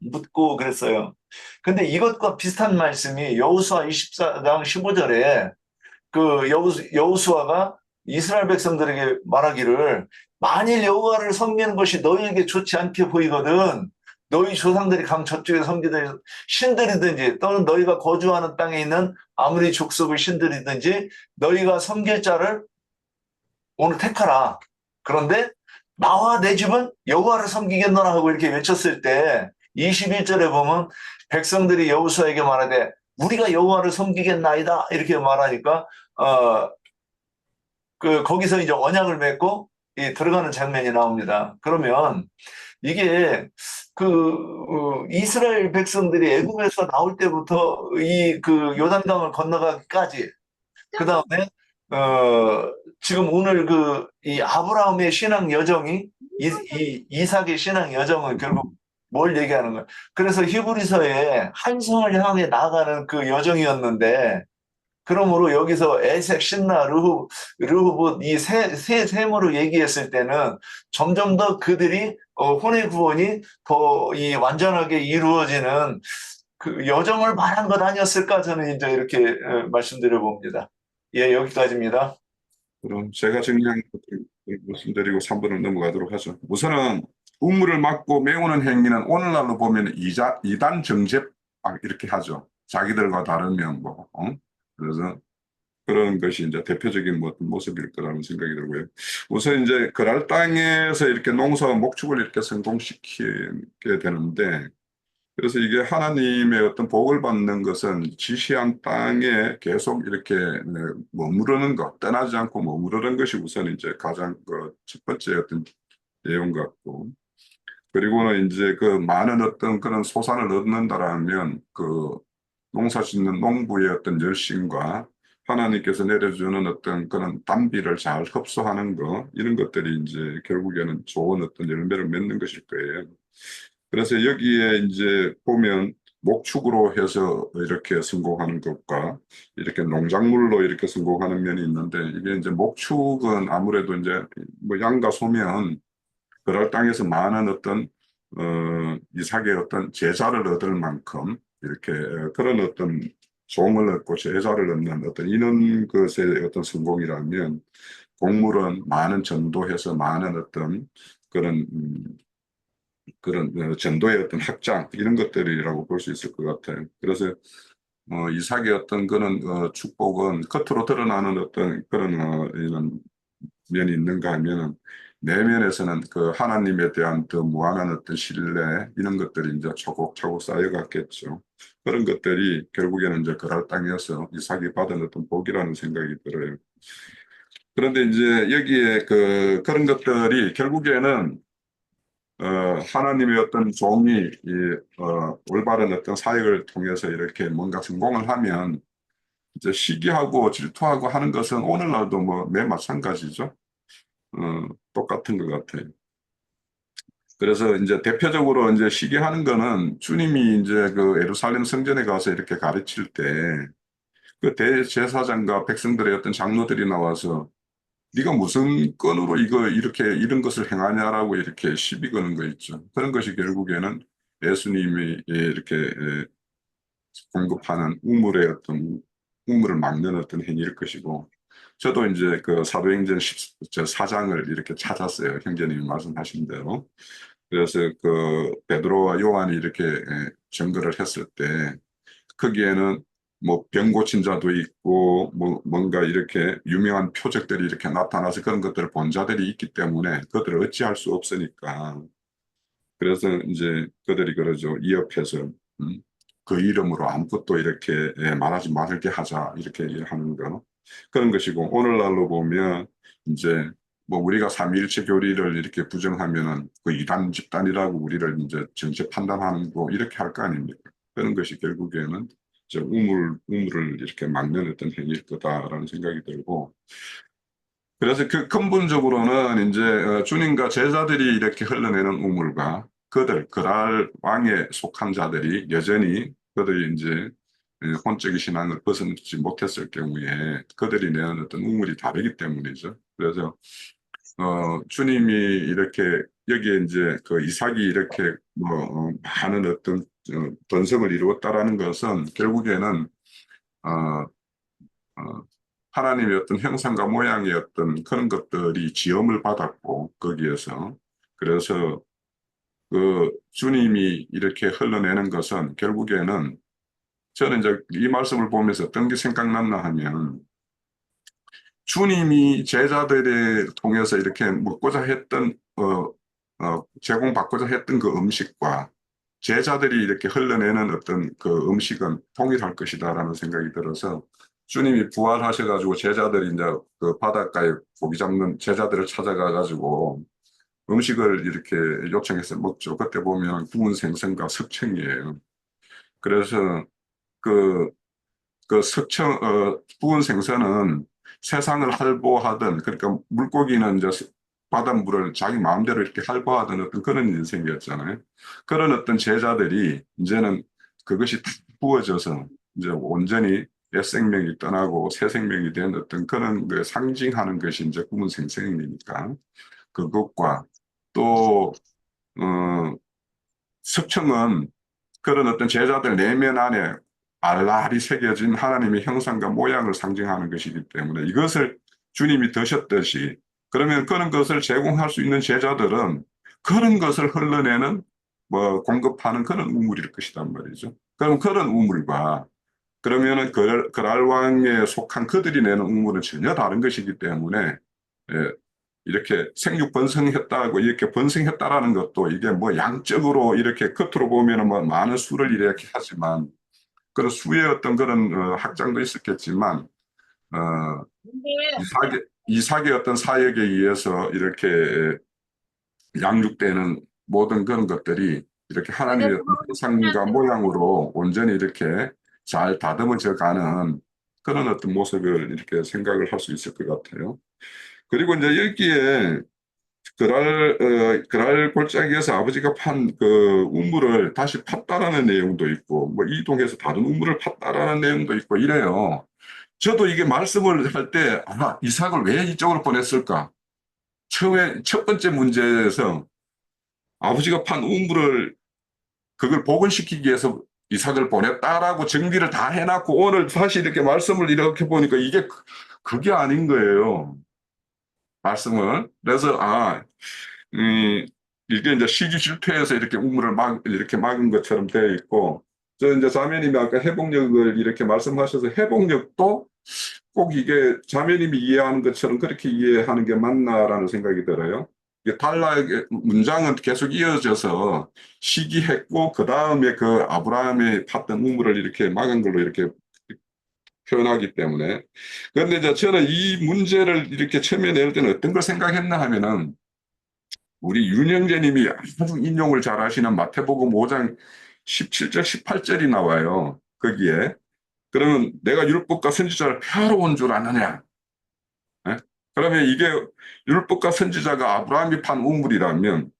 묻고 그랬어요. 근데 이것과 비슷한 말씀이 여호수아 24장 15절에 그 여호수아가 이스라엘 백성들에게 말하기를 만일 여호와를 섬기는 것이 너희에게 좋지 않게 보이거든 너희 조상들이 강 저쪽에 섬기던 신들이든지 또는 너희가 거주하는 땅에 있는 아무리 족속의 신들이든지 너희가 섬길 자를 오늘 택하라. 그런데 나와 내 집은 여호와를 섬기겠노라 하고 이렇게 외쳤을 때 21절에 보면 백성들이 여호수아에게 말하되 우리가 여호와를 섬기겠나이다 이렇게 말하니까 거기서 이제 언약을 맺고 들어가는 장면이 나옵니다. 그러면 이게 이스라엘 백성들이 애굽에서 나올 때부터 그 요단강을 건너가기까지 그 다음에 지금 오늘 이 아브라함의 신앙 여정이 이삭의 신앙 여정은 결국 뭘 얘기하는 거예요? 그래서 히브리서에 한 성을 향해 나아가는 그 여정이었는데 그러므로 여기서 에색, 신나, 르후봇 이 세 세모로 얘기했을 때는 점점 더 그들이 혼의 구원이 더 완전하게 이루어지는 그 여정을 말한 것 아니었을까 저는 이제 이렇게 말씀드려 봅니다. 예, 여기까지입니다. 그럼 제가 정리한 것들 말씀드리고 3번을 넘어가도록 하죠. 우선은 우물을 막고 메우는 행위는 오늘날로 보면 이단 정죄 이렇게 하죠. 자기들과 다르면 뭐. 그래서 그런 것이 이제 대표적인 모습일 거라는 생각이 들고요. 우선 이제 그랄 땅에서 이렇게 농사와 목축을 이렇게 성공시키게 되는데, 그래서 이게 하나님의 어떤 복을 받는 것은 지시한 땅에 계속 이렇게 머무르는 것, 떠나지 않고 머무르는 것이 우선 이제 가장 첫 번째 어떤 내용 같고, 그리고는 이제 그 많은 어떤 그런 소산을 얻는다라면 그 농사 짓는 농부의 어떤 열심과 하나님께서 내려주는 어떤 그런 단비를 잘 흡수하는 거, 이런 것들이 이제 결국에는 좋은 어떤 열매를 맺는 것일 거예요. 그래서 여기에 이제 보면 목축으로 해서 이렇게 성공하는 것과 이렇게 농작물로 이렇게 성공하는 면이 있는데, 이게 이제 목축은 아무래도 이제 뭐 양과 소면 그럴 땅에서 많은 어떤 이삭의 어떤 제자를 얻을 만큼 이렇게 그런 어떤 종을 얻고 제자를 얻는 어떤 이런 것의 어떤 성공이라면, 곡물은 많은 전도해서 많은 어떤 그런 전도의 어떤 확장 이런 것들이라고 볼 수 있을 것 같아요. 그래서 이삭의 어떤 그런 축복은 겉으로 드러나는 어떤 그런 이런 면이 있는가 하면은 내면에서는 그 하나님에 대한 더 무한한 어떤 신뢰 이런 것들이 이제 차곡차곡 쌓여갔겠죠. 그런 것들이 결국에는 이제 그랄 땅에서 이삭이 받은 어떤 복이라는 생각이 들어요. 그런데 이제 여기에 그런 것들이 결국에는 하나님의 어떤 종이 올바른 어떤 사역을 통해서 이렇게 뭔가 성공을 하면 이제 시기하고 질투하고 하는 것은 오늘날도 뭐 매 마찬가지죠. 똑같은 것 같아요. 그래서 이제 대표적으로 이제 시기하는 거는 주님이 이제 그 예루살렘 성전에 가서 이렇게 가르칠 때 그 대제사장과 백성들의 어떤 장로들이 나와서 네가 무슨 건으로 이렇게 이런 것을 행하냐라고 이렇게 시비 거는 거 있죠. 그런 것이 결국에는 예수님이 이렇게 공급하는 우물을 막는 어떤 행위일 것이고, 저도 이제 그 사도행전 14장을 이렇게 찾았어요. 형제님이 말씀하신 대로. 그래서 그 베드로와 요한이 이렇게 증거를 했을 때 거기에는 뭐 병 고친 자도 있고 뭐 뭔가 이렇게 유명한 표적들이 이렇게 나타나서 그런 것들을 본 자들이 있기 때문에 그들을 어찌할 수 없으니까, 그래서 이제 그들이 그러죠. 이 옆에서 그 이름으로 아무것도 이렇게 말하지 말게 하자 이렇게 하는 거, 그런 것이고, 오늘날로 보면 이제 뭐 우리가 삼위일체 교리를 이렇게 부정하면은 그 이단 집단이라고 우리를 이제 정죄 판단하는 거 이렇게 할 거 아닙니까? 그런 것이 결국에는 이제 우물을 이렇게 막는 어떤 행위일 거다라는 생각이 들고, 그래서 그 근본적으로는 이제 주님과 제자들이 이렇게 흘러내는 우물과 그랄 왕에 속한 자들이 여전히 그들이 이제 혼적인 신앙을 벗어나지 못했을 경우에 그들이 내는 어떤 우물이 다르기 때문이죠. 그래서 주님이 이렇게 여기에 이제 그 이삭이 이렇게 뭐 많은 어떤 번성을 이루었다라는 것은 결국에는 어, 어, 하나님의 어떤 형상과 모양의 어떤 그런 것들이 지음을 받았고 거기에서, 그래서 그 주님이 이렇게 흘러내는 것은 결국에는, 저는 이제 이 말씀을 보면서 어떤 게 생각났나 하면, 주님이 제자들을 통해서 이렇게 먹고자 했던 제공받고자 했던 그 음식과 제자들이 이렇게 흘러내는 어떤 그 음식은 통일할 것이다라는 생각이 들어서 주님이 부활하셔가지고 제자들이 이제 그 바닷가에 고기 잡는 제자들을 찾아가가지고 음식을 이렇게 요청해서 먹죠. 그때 보면 구운 생선과 석청이에요. 그래서 그, 구운 생선은 세상을 할보하던, 그러니까 물고기는 이제 바닷물을 자기 마음대로 이렇게 할보하던 어떤 그런 인생이었잖아요. 그런 어떤 제자들이 이제는 그것이 다 부어져서 이제 온전히 옛 생명이 떠나고 새 생명이 된 어떤 그런 그 상징하는 것이 이제 구운 생선이니까 그것과 또, 어, 석청은 그런 어떤 제자들 내면 안에 알알이 새겨진 하나님의 형상과 모양을 상징하는 것이기 때문에 이것을 주님이 드셨듯이 그러면 그런 것을 제공할 수 있는 제자들은 그런 것을 흘러내는 뭐 공급하는 그런 우물일 것이단 말이죠. 그럼 그런 우물과 그러면은 그랄왕에 속한 그들이 내는 우물은 전혀 다른 것이기 때문에 예, 이렇게 생육 번성했다고 이렇게 번성했다라는 것도 이게 뭐 양적으로 이렇게 겉으로 보면은 뭐 많은 수를 이렇게 하지만 그런 수의 어떤 그런 학장도 있었겠지만 어, 이삭의 어떤 사역에 의해서 이렇게 양육되는 모든 그런 것들이 이렇게 하나님의 형상과 모양으로 온전히 이렇게 잘 다듬어져 가는 그런 어떤 모습을 이렇게 생각을 할 수 있을 것 같아요. 그리고 이제 여기에 그랄 골짜기에서 아버지가 판 그 우물을 다시 팠다라는 내용도 있고, 뭐 이동해서 다른 우물을 팠다라는 내용도 있고 이래요. 저도 이게 말씀을 할 때, 아, 이삭을 왜 이쪽으로 보냈을까? 처음에 첫 번째 문제에서 아버지가 판 우물을 그걸 복원시키기 위해서 이삭을 보냈다라고 정리를 다 해놨고 오늘 다시 이렇게 말씀을 이렇게 보니까 이게 그게 아닌 거예요. 말씀을. 그래서, 이게 이제 시기 질투해서 이렇게 우물을 이렇게 막은 것처럼 되어 있고, 저 이제 자매님이 아까 회복력을 이렇게 말씀하셔서 회복력도 꼭 이게 자매님이 이해하는 것처럼 그렇게 이해하는 게 맞나라는 생각이 들어요. 이게 문장은 계속 이어져서 시기했고, 그 다음에 그 아브라함이 팠던 우물을 이렇게 막은 걸로 이렇게 표현하기 때문에. 그런데 이제 저는 이 문제를 이렇게 처음에 낼 때는 어떤 걸 생각했나 하면은 우리 윤영재님이 아주 인용을 잘 하시는 마태복음 5장 17절, 18절이 나와요. 거기에. 그러면 내가 율법과 선지자를 폐하러 온 줄 아느냐? 예? 그러면 이게 율법과 선지자가 아브라함이 판 우물이라면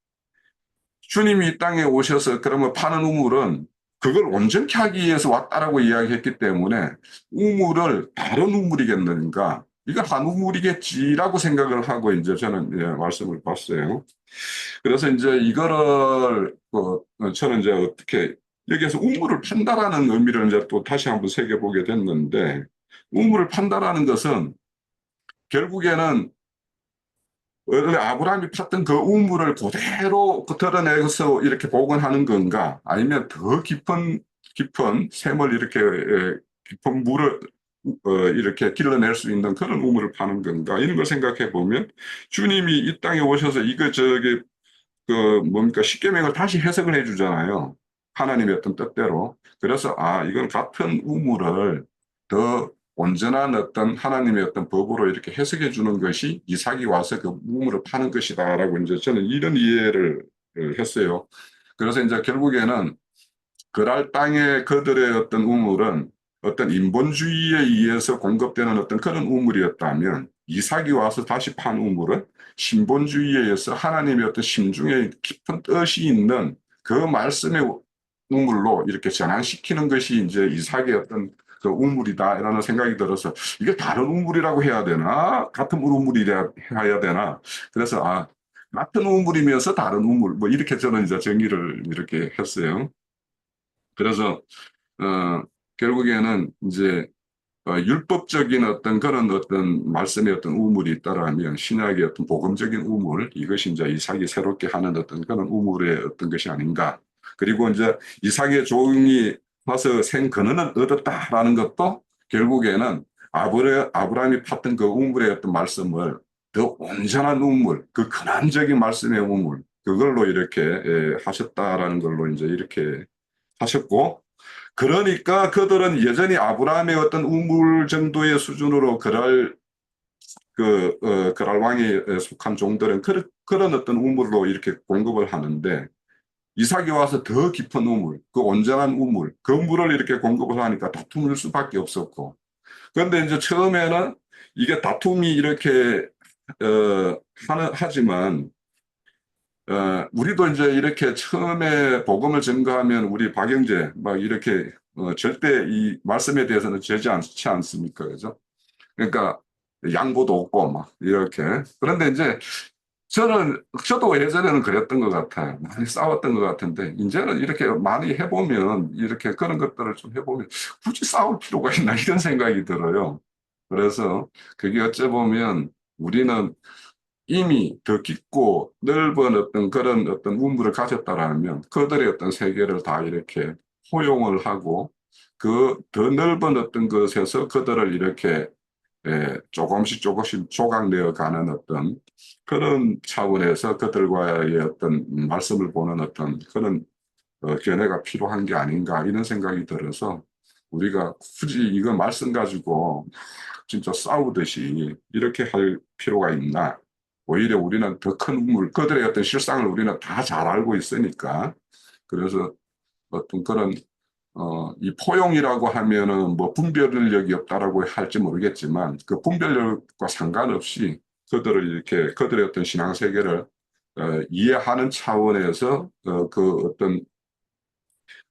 주님이 이 땅에 오셔서 그러면 파는 우물은 그걸 온전케 하기 위해서 왔다라고 이야기했기 때문에 우물을 다른 우물이겠는가? 이거 한 우물이겠지라고 생각을 하고 이제 저는 말씀을 봤어요. 그래서 이제 이거를 저는 이제 어떻게 여기에서 우물을 판다라는 의미를 이제 또 다시 한번 새겨보게 됐는데 우물을 판다라는 것은 결국에는 원래 아브라함이 팠던 그 우물을 그대로 드러내서 이렇게 복원하는 건가? 아니면 더 깊은 샘을 이렇게, 깊은 물을, 이렇게 길러낼 수 있는 그런 우물을 파는 건가? 이런 걸 생각해 보면 주님이 이 땅에 오셔서 그 뭡니까? 십계명을 다시 해석을 해 주잖아요. 하나님의 어떤 뜻대로. 그래서 이건 같은 우물을 더 온전한 어떤 하나님의 어떤 법으로 이렇게 해석해 주는 것이 이삭이 와서 그 우물을 파는 것이다라고 이제 저는 이런 이해를 했어요. 그래서 이제 결국에는 그랄 땅의 그들의 어떤 우물은 어떤 인본주의에 의해서 공급되는 어떤 그런 우물이었다면 이삭이 와서 다시 판 우물은 신본주의에 의해서 하나님의 어떤 심중에 깊은 뜻이 있는 그 말씀의 우물로 이렇게 전환시키는 것이 이제 이삭의 어떤 그 우물이다라는 생각이 들어서 이게 다른 우물이라고 해야 되나? 같은 우물이라 해야 되나? 그래서 같은 우물이면서 다른 우물 뭐 이렇게 저는 이제 정의를 이렇게 했어요. 그래서 결국에는 이제 율법적인 어떤 그런 어떤 말씀의 어떤 우물이 있다라면 신약의 어떤 복음적인 우물 이것이 이제 이삭이 새롭게 하는 어떤 그런 우물의 어떤 것이 아닌가. 그리고 이제 이삭의 종이 와서 생 근원을 얻었다라는 것도 결국에는 아브라함이 팠던 그 우물의 어떤 말씀을 더 온전한 우물, 그 근원적인 말씀의 우물, 그걸로 이렇게 하셨다라는 걸로 이제 이렇게 하셨고, 그러니까 그들은 여전히 아브라함의 어떤 우물 정도의 수준으로 그랄 왕에 속한 종들은 그런 어떤 우물로 이렇게 공급을 하는데, 이삭이 와서 더 깊은 우물, 그 온전한 우물, 그 물을 이렇게 공급을 하니까 다툼일 수밖에 없었고, 그런데 이제 처음에는 이게 다툼이 이렇게 하지만 우리도 이제 이렇게 처음에 복음을 전가하면 우리 박영재 막 이렇게 절대 이 말씀에 대해서는 제지 않지 않습니까? 그죠? 그러니까 양보도 없고 막 이렇게. 그런데 이제 저도 예전에는 그랬던 것 같아요. 많이 싸웠던 것 같은데, 이제는 이렇게 많이 해보면, 이렇게 그런 것들을 좀 해보면, 굳이 싸울 필요가 있나, 이런 생각이 들어요. 그래서 그게 어찌 보면 우리는 이미 더 깊고 넓은 어떤 그런 어떤 우물을 가졌다라면 그들의 어떤 세계를 다 이렇게 포용을 하고 그 더 넓은 어떤 것에서 그들을 이렇게 조금씩 조각내어 가는 어떤 그런 차원에서 그들과의 어떤 말씀을 보는 어떤 그런 견해가 필요한 게 아닌가 이런 생각이 들어서 우리가 굳이 이거 말씀 가지고 진짜 싸우듯이 이렇게 할 필요가 있나? 오히려 우리는 더 큰 우물, 그들의 어떤 실상을 우리는 다 잘 알고 있으니까 그래서 어떤 그런 이 포용이라고 하면은 뭐 분별력이 없다라고 할지 모르겠지만 그 분별력과 상관없이 그들을 이렇게 그들의 어떤 신앙 세계를 이해하는 차원에서 그 어떤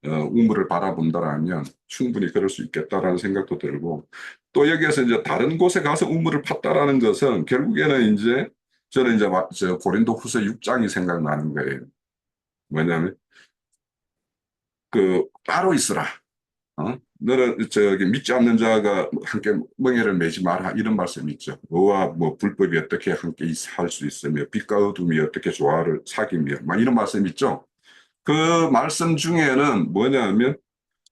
우물을 바라본다라면 충분히 그럴 수 있겠다라는 생각도 들고 또 여기에서 이제 다른 곳에 가서 우물을 팠다라는 것은 결국에는 이제 저는 이제 저 고린도 후서 6장이 생각나는 거예요. 뭐냐면 그 따로 있으라. 너는 저기 믿지 않는 자가 함께 멍에를 매지 마라 이런 말씀이 있죠. 너와 뭐 불법이 어떻게 함께 할 수 있으며 빛과 어둠이 어떻게 조화를 사귀며 막 이런 말씀 있죠. 그 말씀 중에는 뭐냐면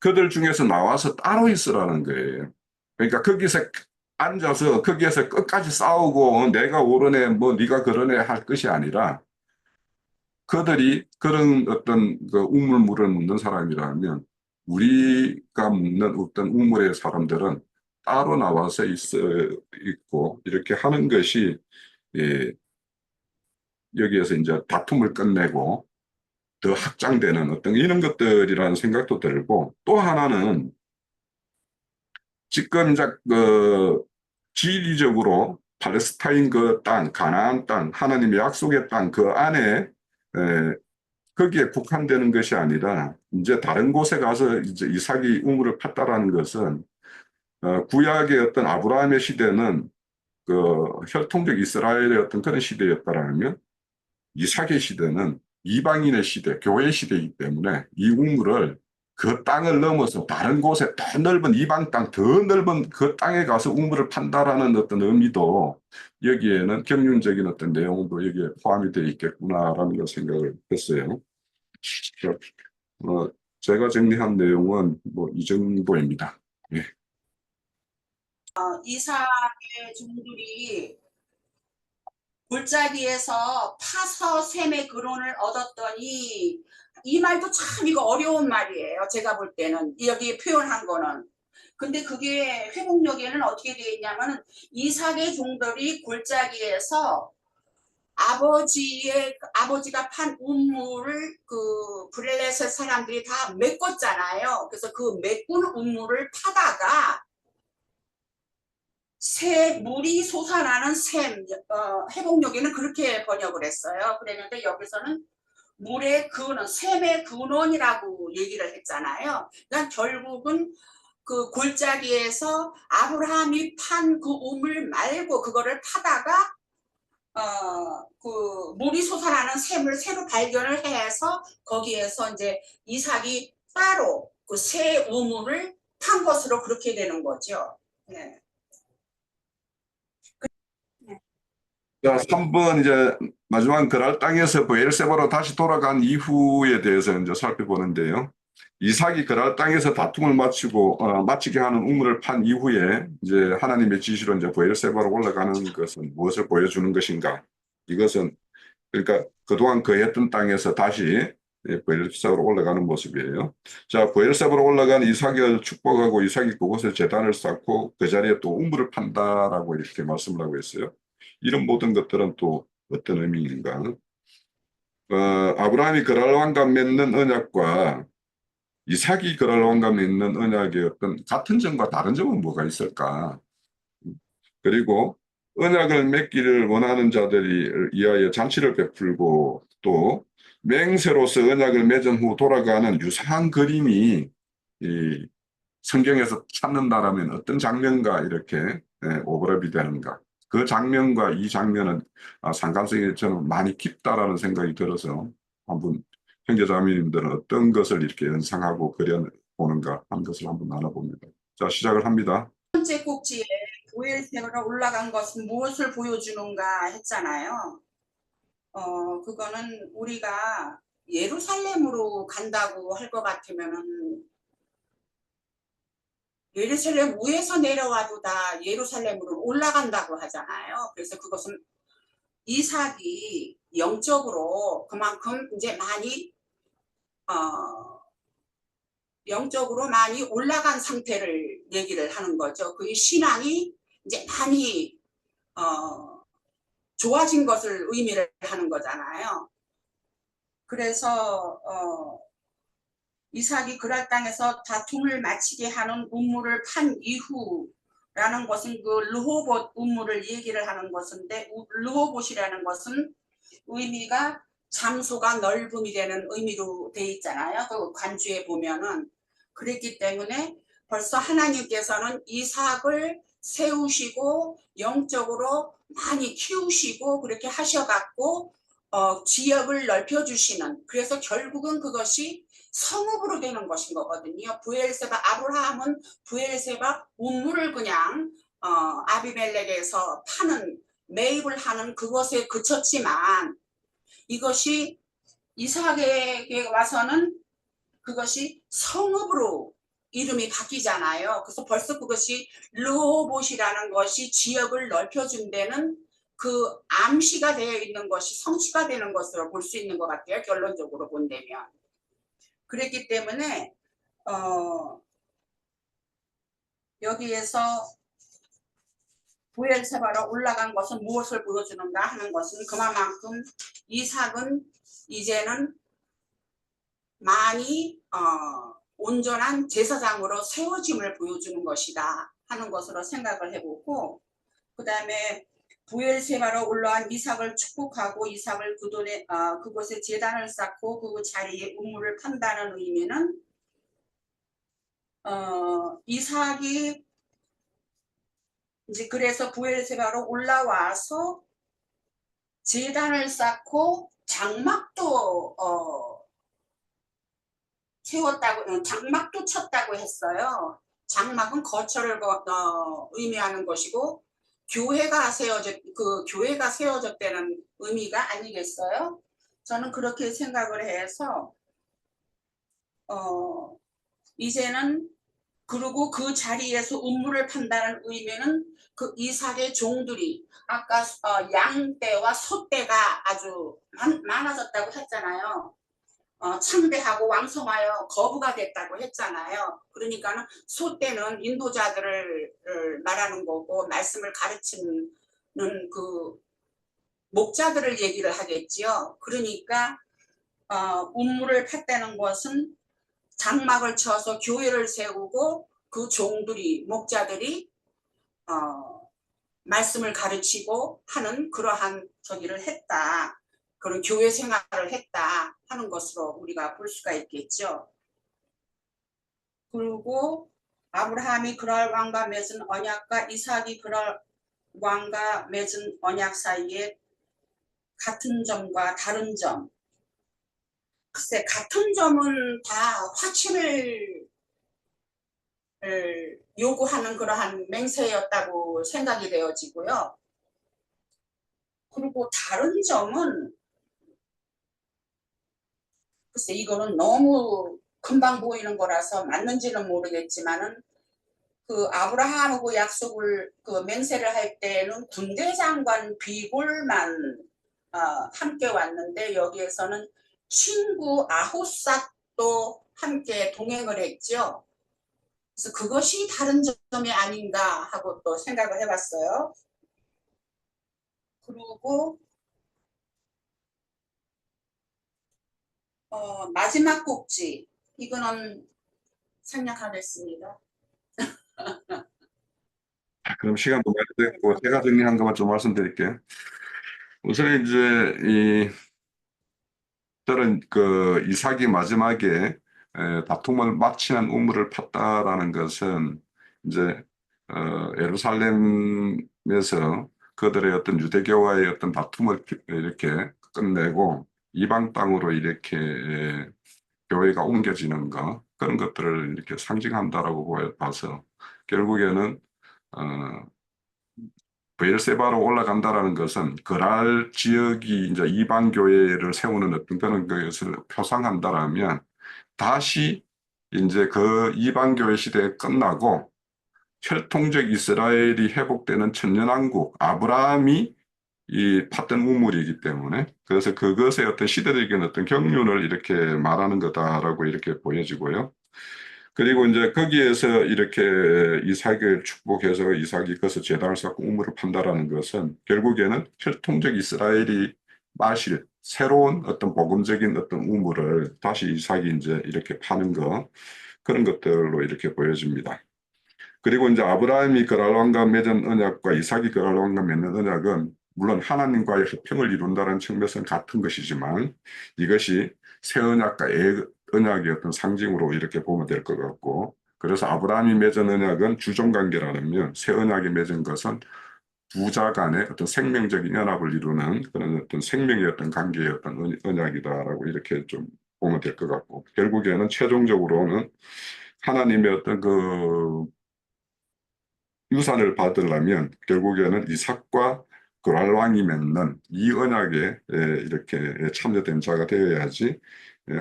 그들 중에서 나와서 따로 있으라는 거예요. 그러니까 거기서 앉아서 거기에서 끝까지 싸우고 내가 옳으네 뭐 네가 그러네 할 것이 아니라 그들이 그런 어떤 그 우물물을 묻는 사람이라면 우리가 묻는 어떤 우물의 사람들은 따로 나와서 있고 이렇게 하는 것이 예, 여기에서 이제 다툼을 끝내고 더 확장되는 어떤 이런 것들이라는 생각도 들고 또 하나는 지금 이제 그 지리적으로 팔레스타인 그 땅, 가나안 땅, 하나님의 약속의 땅 그 안에 거기에 국한되는 것이 아니라 이제 다른 곳에 가서 이제 이삭이 우물을 팠다라는 것은 구약의 어떤 아브라함의 시대는 그 혈통적 이스라엘의 어떤 그런 시대였다라면 이삭의 시대는 이방인의 시대, 교회 시대이기 때문에 이 우물을 그 땅을 넘어서 다른 곳에 더 넓은 이방 땅, 더 넓은 그 땅에 가서 우물을 판다라는 어떤 의미도 여기에는 경륜적인 어떤 내용도 여기에 포함이 되어 있겠구나라는 걸 생각을 했어요. 제가 정리한 내용은 뭐 이 정도입니다. 예. 이삭의 종들이 골짜기에서 파서 셈의 근원을 얻었더니 이 말도 참 이거 어려운 말이에요. 제가 볼 때는 여기 표현한 거는. 근데 그게 회복력에는 어떻게 되어 있냐면 이삭의 종들이 골짜기에서 아버지가 판 우물을 그 브레레셋 사람들이 다 메꿨잖아요. 그래서 그 메꾼 우물을 파다가 물이 솟아나는 샘, 회복력에는 그렇게 번역을 했어요. 그랬는데 여기서는 물의 근원, 샘의 근원이라고 얘기를 했잖아요. 그러니까 결국은 그 골짜기에서 아브라함이 판 그 우물 말고 그거를 파다가 그 물이 솟아나는 샘을 새로 발견을 해서 거기에서 이제 이삭이 따로 그 새 우물을 판 것으로 그렇게 되는 거죠. 네. 자, 3번 이제 마지막 그랄 땅에서 브엘세바로 다시 돌아간 이후에 대해서 이제 살펴보는데요. 이삭이 그랄 땅에서 다툼을 마치게 하는 우물을 판 이후에 이제 하나님의 지시로 이제 브엘세바로 올라가는 것은 무엇을 보여주는 것인가? 이것은 그러니까 그동안 거했던 땅에서 다시 브엘세바로 올라가는 모습이에요. 자, 브엘세바로 올라간 이삭을 축복하고 이삭이 그곳에 제단을 쌓고 그 자리에 또 우물을 판다라고 이렇게 말씀을 하고 있어요. 이런 모든 것들은 또 어떤 의미인가? 아브라함이 그랄 왕과 맺는 언약과 이삭이 그랄 왕과 맺는 언약의 어떤 같은 점과 다른 점은 뭐가 있을까? 그리고 언약을 맺기를 원하는 자들이 이하여 잔치를 베풀고 또 맹세로서 언약을 맺은 후 돌아가는 유사한 그림이 이 성경에서 찾는다라면 어떤 장면과 이렇게 오버랩이 되는가. 그 장면과 이 장면은 상관성이 저는 많이 깊다라는 생각이 들어서 한번 형제자매님들은 어떤 것을 이렇게 연상하고 그려보는가 하는 것을 한번 나눠봅니다. 자, 시작을 합니다. 첫 번째 꼭지에 보엘세바로 올라간 것은 무엇을 보여주는가 했잖아요. 그거는 우리가 예루살렘으로 간다고 할 것 같으면은 예루살렘 위에서 내려와도 다 예루살렘으로 올라간다고 하잖아요. 그래서 그것은 이삭이 영적으로 그만큼 이제 많이 영적으로 많이 올라간 상태를 얘기를 하는 거죠. 그 신앙이 이제 많이 좋아진 것을 의미를 하는 거잖아요. 그래서 이삭이 그랄 땅에서 다툼을 마치게 하는 우물을 판 이후라는 것은 그 르호봇 우물을 얘기를 하는 것인데, 르호봇이라는 것은 의미가 장소가 넓음이 되는 의미로 돼 있잖아요. 그 관주에 보면은. 그랬기 때문에 벌써 하나님께서는 이삭을 세우시고 영적으로 많이 키우시고 그렇게 하셔갖고 지역을 넓혀주시는, 그래서 결국은 그것이 성읍으로 되는 것인 거거든요. 브엘세바, 아브라함은 브엘세바 우물을 그냥 아비멜렉에서 파는, 매입을 하는 그것에 그쳤지만 이것이 이삭에게 와서는 그것이 성읍으로 이름이 바뀌잖아요. 그래서 벌써 그것이 르호봇이라는 것이 지역을 넓혀준 데는 그 암시가 되어 있는 것이 성취가 되는 것으로 볼 수 있는 것 같아요. 결론적으로 본다면. 그랬기 때문에 여기에서 브엘세바로 올라간 것은 무엇을 보여주는가 하는 것은 그만큼 이삭은 이제는 많이 온전한 제사장으로 세워짐을 보여주는 것이다 하는 것으로 생각을 해보고, 그 다음에 브엘세바로 올라간 이삭을 축복하고 이삭을 그곳에 제단을 쌓고 그 자리에 우물을 판다는 의미는 이삭이 이제 그래서 브엘세바로 올라와서 제단을 쌓고 장막도 세웠다고, 장막도 쳤다고 했어요. 장막은 거처를 의미하는 것이고 교회가 세워졌다는 의미가 아니겠어요? 저는 그렇게 생각을 해서 이제는, 그리고 그 자리에서 우물을 판다는 의미는 그 이삭의 종들이 아까 양떼와 소떼가 아주 많아졌다고 했잖아요. 창대하고 왕성하여 거부가 됐다고 했잖아요. 그러니까는 소떼는 인도자들을 말하는 거고 말씀을 가르치는 그 목자들을 얘기를 하겠지요. 그러니까 우물을 팠다는 것은 장막을 쳐서 교회를 세우고 그 종들이, 목자들이 말씀을 가르치고 하는 그러한 저기를 했다. 그런 교회 생활을 했다 하는 것으로 우리가 볼 수가 있겠죠. 그리고 아브라함이 그랄 왕과 맺은 언약과 이삭이 그랄 왕과 맺은 언약 사이에 같은 점과 다른 점. 글쎄, 같은 점은 다 화친을 요구하는 그러한 맹세였다고 생각이 되어지고요. 그리고 다른 점은 글쎄 이거는 너무 금방 보이는 거라서 맞는지는 모르겠지만은 그 아브라함하고 약속을 그 맹세를 할 때는 군대 장관 비골만 함께 왔는데 여기에서는 친구 아홉삿도 함께 동행을 했죠. 그래서 그것이 다른 점이 아닌가 하고 또 생각을 해봤어요. 그리고 마지막 꼭지 이거는 생략하겠습니다. 그럼 시간도 많이 됐고 제가 정리한 것만 좀 말씀드릴게요. 우선 이제 저는 그 이삭이 마지막에 다툼을 마치는 우물을 팠다라는 것은 이제 예루살렘에서 그들의 어떤 유대교와의 어떤 다툼을 이렇게 끝내고 이방 땅으로 이렇게 교회가 옮겨지는 거 그런 것들을 이렇게 상징한다라고 봐서 결국에는 브엘세바로 올라간다라는 것은 그랄 지역이 이제 이방 교회를 세우는 어떤 그런 것을 표상한다라면 다시 이제 그 이방 교회 시대 끝나고 혈통적 이스라엘이 회복되는 천년왕국 아브라함이 이 팠던 우물이기 때문에 그래서 그것의 어떤 시대적인 어떤 경륜을 이렇게 말하는 거다라고 이렇게 보여지고요. 그리고 이제 거기에서 이렇게 이삭을 축복해서 이삭이 거기서 제단을 쌓고 우물을 판다라는 것은 결국에는 혈통적 이스라엘이 마실 새로운 어떤 복음적인 어떤 우물을 다시 이삭이 이제 이렇게 파는 거 그런 것들로 이렇게 보여집니다. 그리고 이제 아브라함이 그랄왕과 맺은 언약과 이삭이 그랄왕과 맺는 언약은 물론 하나님과의 협평을 이룬다는 측면에서는 같은 것이지만 이것이 새 언약과 언약의 어떤 상징으로 이렇게 보면 될 것 같고 그래서 아브라함이 맺은 언약은 주종관계라면 새 언약이 맺은 것은 부자 간의 어떤 생명적인 연합을 이루는 그런 어떤 생명의 어떤 관계의 어떤 언약이다라고 이렇게 좀 보면 될 것 같고 결국에는 최종적으로는 하나님의 어떤 그 유산을 받으려면 결국에는 이삭과 그랄왕이 맺는 이 언약에 이렇게 참여된 자가 되어야지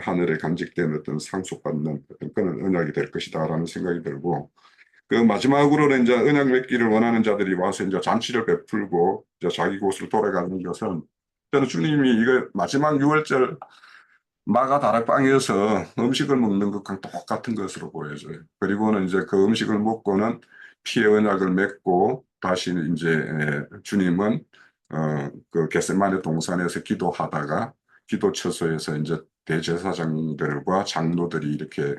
하늘에 간직된 어떤 상속받는 어떤 그런 언약이 될 것이다라는 생각이 들고 그 마지막으로는 이제 언약 맺기를 원하는 자들이 와서 이제 잔치를 베풀고 이제 자기 곳으로 돌아가는 것은 저는 주님이 이거 마지막 유월절 마가 다락방에서 음식을 먹는 것과 똑같은 것으로 보여져요. 그리고는 이제 그 음식을 먹고는 피의 언약을 맺고 다시 이제 주님은 그 겟세마네 동산에서 기도하다가 기도 처소에서 이제 대제사장들과 장로들이 이렇게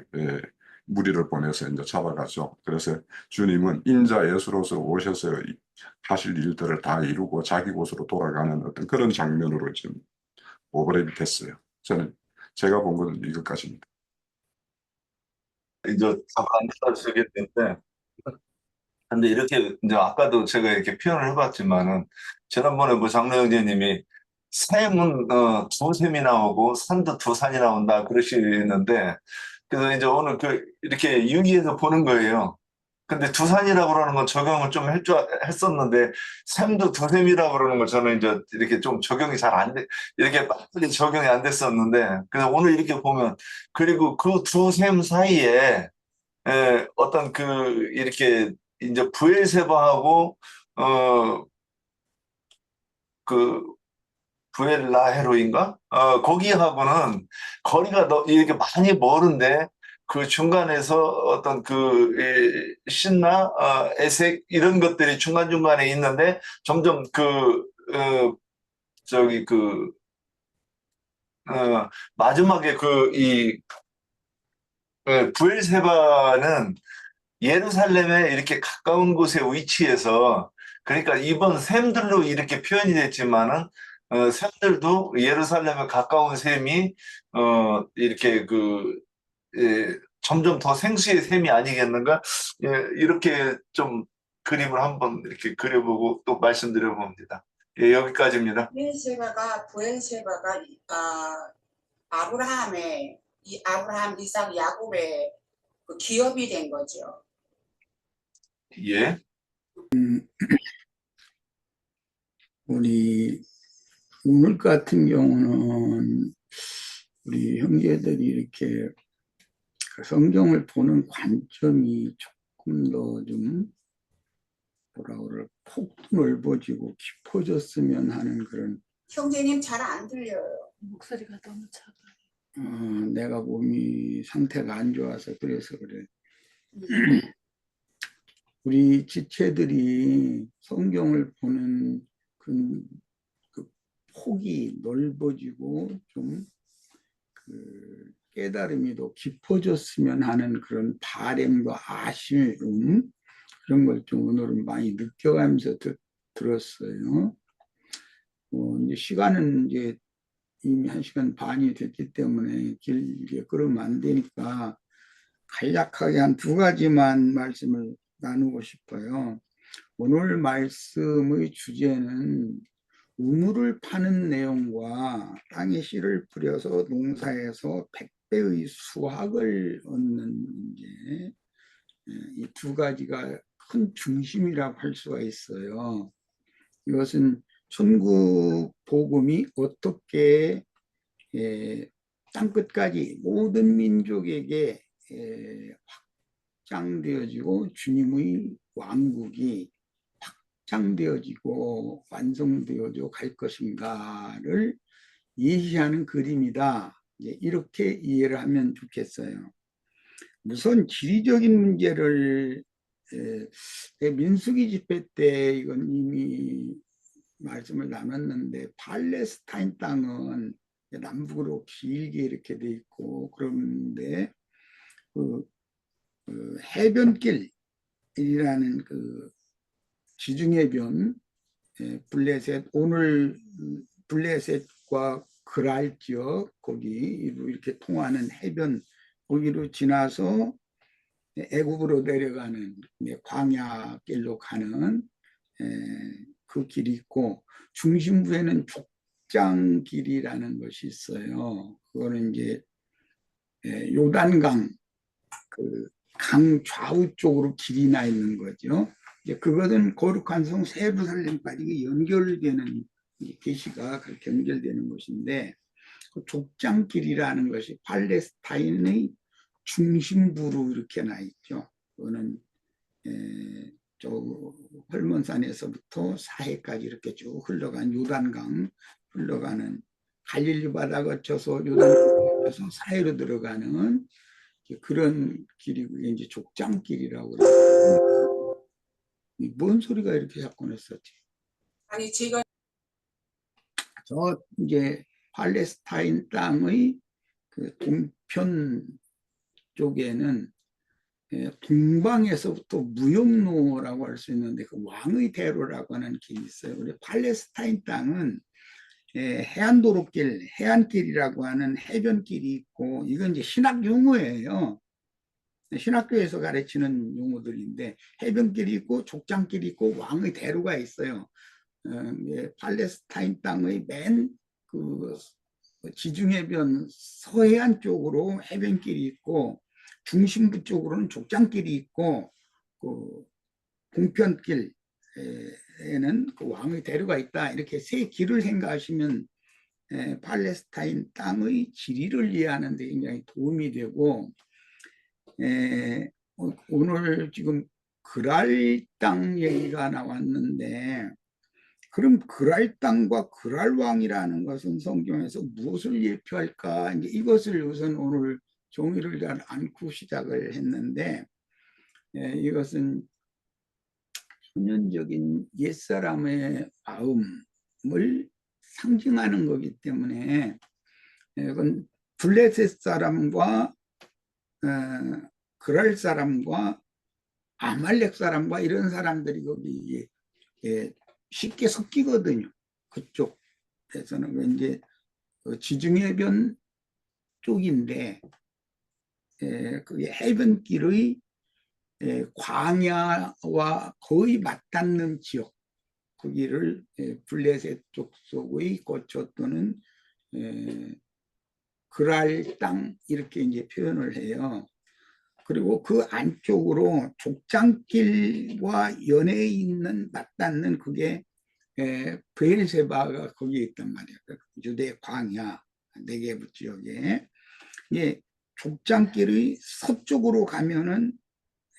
무리를 보내서 이제 잡아가죠. 그래서 주님은 인자 예수로서 오셔서 하실 일들을 다 이루고 자기 곳으로 돌아가는 어떤 그런 장면으로 지금 오버랩이 됐어요. 저는 제가 본 건 이것까지입니다. 이제 답안 받아주겠는데, 근데 이렇게 이제 아까도 제가 이렇게 표현을 해봤지만은 지난번에 뭐 장로 형제님이 샘은 두 샘이 나오고 산도 두 산이 나온다 그러시는데 그래서 이제 오늘 그 이렇게 유기해서 보는 거예요. 근데 두 산이라고 그러는 건 적용을 좀 했었는데 샘도 두 샘이라고 그러는 건 저는 이제 이렇게 좀 적용이 잘 안 돼, 이렇게 빨리 적용이 안 됐었는데 그래서 오늘 이렇게 보면 그리고 그 두 샘 사이에 어떤 그 이렇게 이제 부엘세바하고 그 부엘라헤로인가? 거기하고는 거리가 이렇게 많이 멀은데 그 중간에서 어떤 그 신나 에색 이런 것들이 중간중간에 있는데 점점 저기 마지막에 부엘세바는 예루살렘에 이렇게 가까운 곳에 위치해서 그러니까 이번 샘들로 이렇게 표현이 됐지만은 샘들도 예루살렘에 가까운 샘이 이렇게 점점 더 생수의 샘이 아니겠는가 이렇게 좀 그림을 한번 이렇게 그려보고 또 말씀드려 봅니다. 예, 여기까지입니다. 부엘세바가 아브라함, 이삭, 야곱의 그 기업이 된 거죠. 예. 우리 오늘 같은 경우는 우리 형제들이 이렇게 그 성경을 보는 관점이 조금 더 좀 뭐라 그럴 폭도 넓어지고 깊어졌으면 하는 그런 형제님 잘 안 들려요. 목소리가 너무 작아. 내가 몸이 상태가 안 좋아서 그래서 그래. 우리 지체들이 성경을 보는 그 폭이 넓어지고 좀 그 깨달음이 더 깊어졌으면 하는 그런 바람과 아쉬움 그런 걸 좀 오늘은 많이 느껴가면서 들었어요. 이제 시간은 이제 이미 1시간 반이 됐기 때문에 길게 끌으면 안 되니까 간략하게 한 2가지만 말씀을 나누고 싶어요. 오늘 말씀의 주제는 우물을 파는 내용과 땅에 씨를 뿌려서 농사에서 100배의 수확을 얻는 문제, 이 2가지가 큰 중심이라고 할 수가 있어요. 이것은 천국 복음이 어떻게 땅끝까지 모든 민족에게 확장되어지고 주님의 왕국이 확장되어지고 완성되어져 갈 것인가를 예시하는 그림이다. 이렇게 이해를 하면 좋겠어요. 우선 지리적인 문제를 민수기 집회 때 이건 이미 말씀을 나눴는데 팔레스타인 땅은 남북으로 길게 이렇게 돼 있고 그런데 그 해변길이라는 그 지중해변 블레셋 오늘 블레셋과 그랄 지역 거기로 이렇게 통하는 해변 거기로 지나서 애굽으로 내려가는 광야길로 가는 그 길이 있고 중심부에는 족장길이라는 것이 있어요. 그거는 이제 요단강 그 강 좌우 쪽으로 길이 나 있는 거죠. 이제 그것은 거룩한 성 예루살렘까지 연결되는 계시가 그렇게 연결되는 것인데 그 족장길이라는 것이 팔레스타인의 중심부로 이렇게 나 있죠. 그거는 저 헐몬산에서부터 사해까지 이렇게 쭉 흘러간 요단강 흘러가는 갈릴리 바다 거쳐서 요단강 거쳐서 사해로 들어가는 그런 길이 그게 이제 족장길이라고 그래요. 뭔 소리가 이렇게 자꾸 냈었지? 아니 제가 저 이제 팔레스타인 땅의 그 동편 쪽에는 동방에서부터 무역로라고 할 수 있는데 그 왕의 대로라고 하는 길이 있어요. 우리 팔레스타인 땅은 해안도로길, 해안길이라고 하는 해변길이 있고 이건 이제 신학 용어예요. 신학교에서 가르치는 용어들인데 해변길이 있고 족장길이 있고 왕의 대로가 있어요. 팔레스타인 땅의 맨 그 지중해변 서해안 쪽으로 해변길이 있고 중심부 쪽으로는 족장길이 있고 그 동편길에는 그 왕의 대로가 있다. 이렇게 세 길을 생각하시면 팔레스타인 땅의 지리를 이해하는 데 굉장히 도움이 되고 오늘 지금 그랄 땅 얘기가 나왔는데 그럼 그랄 땅과 그랄 왕이라는 것은 성경에서 무엇을 예표할까? 이제 이것을 우선 오늘 종이를 잘 안고 시작을 했는데 이것은 천연적인 옛사람의 마음을 상징하는 거기 때문에 이건 블레셋 사람과 그랄 사람과 아말렉 사람과 이런 사람들이 거기 쉽게 섞이거든요. 그쪽에서는 이제 지중해변 쪽인데 그게 해변길의 광야와 거의 맞닿는 지역 거기를 블레셋 쪽 속의 고초 또는 그랄 땅 이렇게 이제 표현을 해요. 그리고 그 안쪽으로 족장길과 연해 있는 맞닿는 그게 브엘세바가 거기에 있단 말이에요. 유대 광야 네게부 지역에 이게 족장길의 서쪽으로 가면은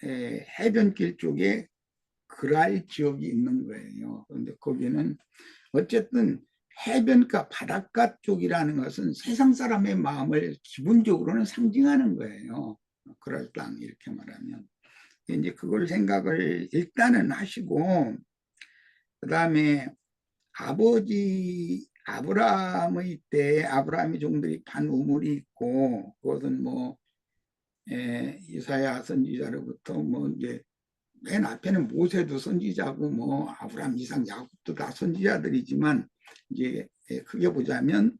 해변길 쪽에 그랄 지역이 있는 거예요. 그런데 거기는 어쨌든 해변가 바닷가 쪽이라는 것은 세상 사람의 마음을 기본적으로는 상징하는 거예요. 그럴 땅 이렇게 말하면 이제 그걸 생각을 일단은 하시고 그 다음에 아버지 아브라함의 때 아브라함의 종들이 반 우물이 있고 그것은 뭐 이사야 선지자로부터 뭐 이제 맨 앞에는 모세도 선지자고 뭐 아브라함, 이삭, 야곱도 다 선지자들이지만 이제 크게 보자면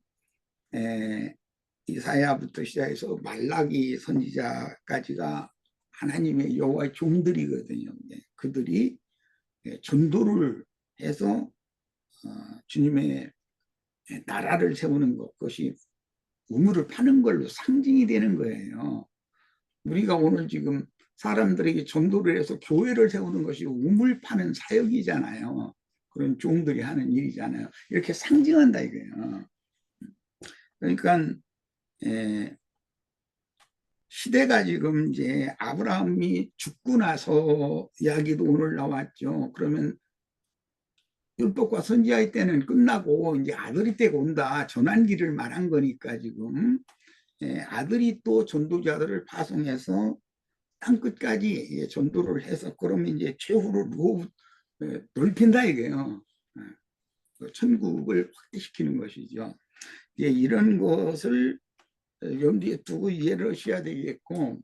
이사야부터 시작해서 말라기 선지자까지가 하나님의 여호와의 종들이거든요. 그들이 전도를 해서 주님의 나라를 세우는 것, 그것이 우물을 파는 걸로 상징이 되는 거예요. 우리가 오늘 지금 사람들에게 전도를 해서 교회를 세우는 것이 우물 파는 사역이잖아요. 그런 종들이 하는 일이잖아요. 이렇게 상징한다 이거예요. 그러니까 시대가 지금 이제 아브라함이 죽고 나서 이야기도 오늘 나왔죠. 그러면 율법과 선지자의 때는 끝나고 이제 아들이 때가 온다. 전환기를 말한 거니까 지금 아들이 또 전도자들을 파송해서 땅 끝까지 전도를 해서 그러면 이제 최후로 넓힌다 이게요. 천국을 확대시키는 것이죠. 이런 것을 염두에 두고 이해를 하셔야 되겠고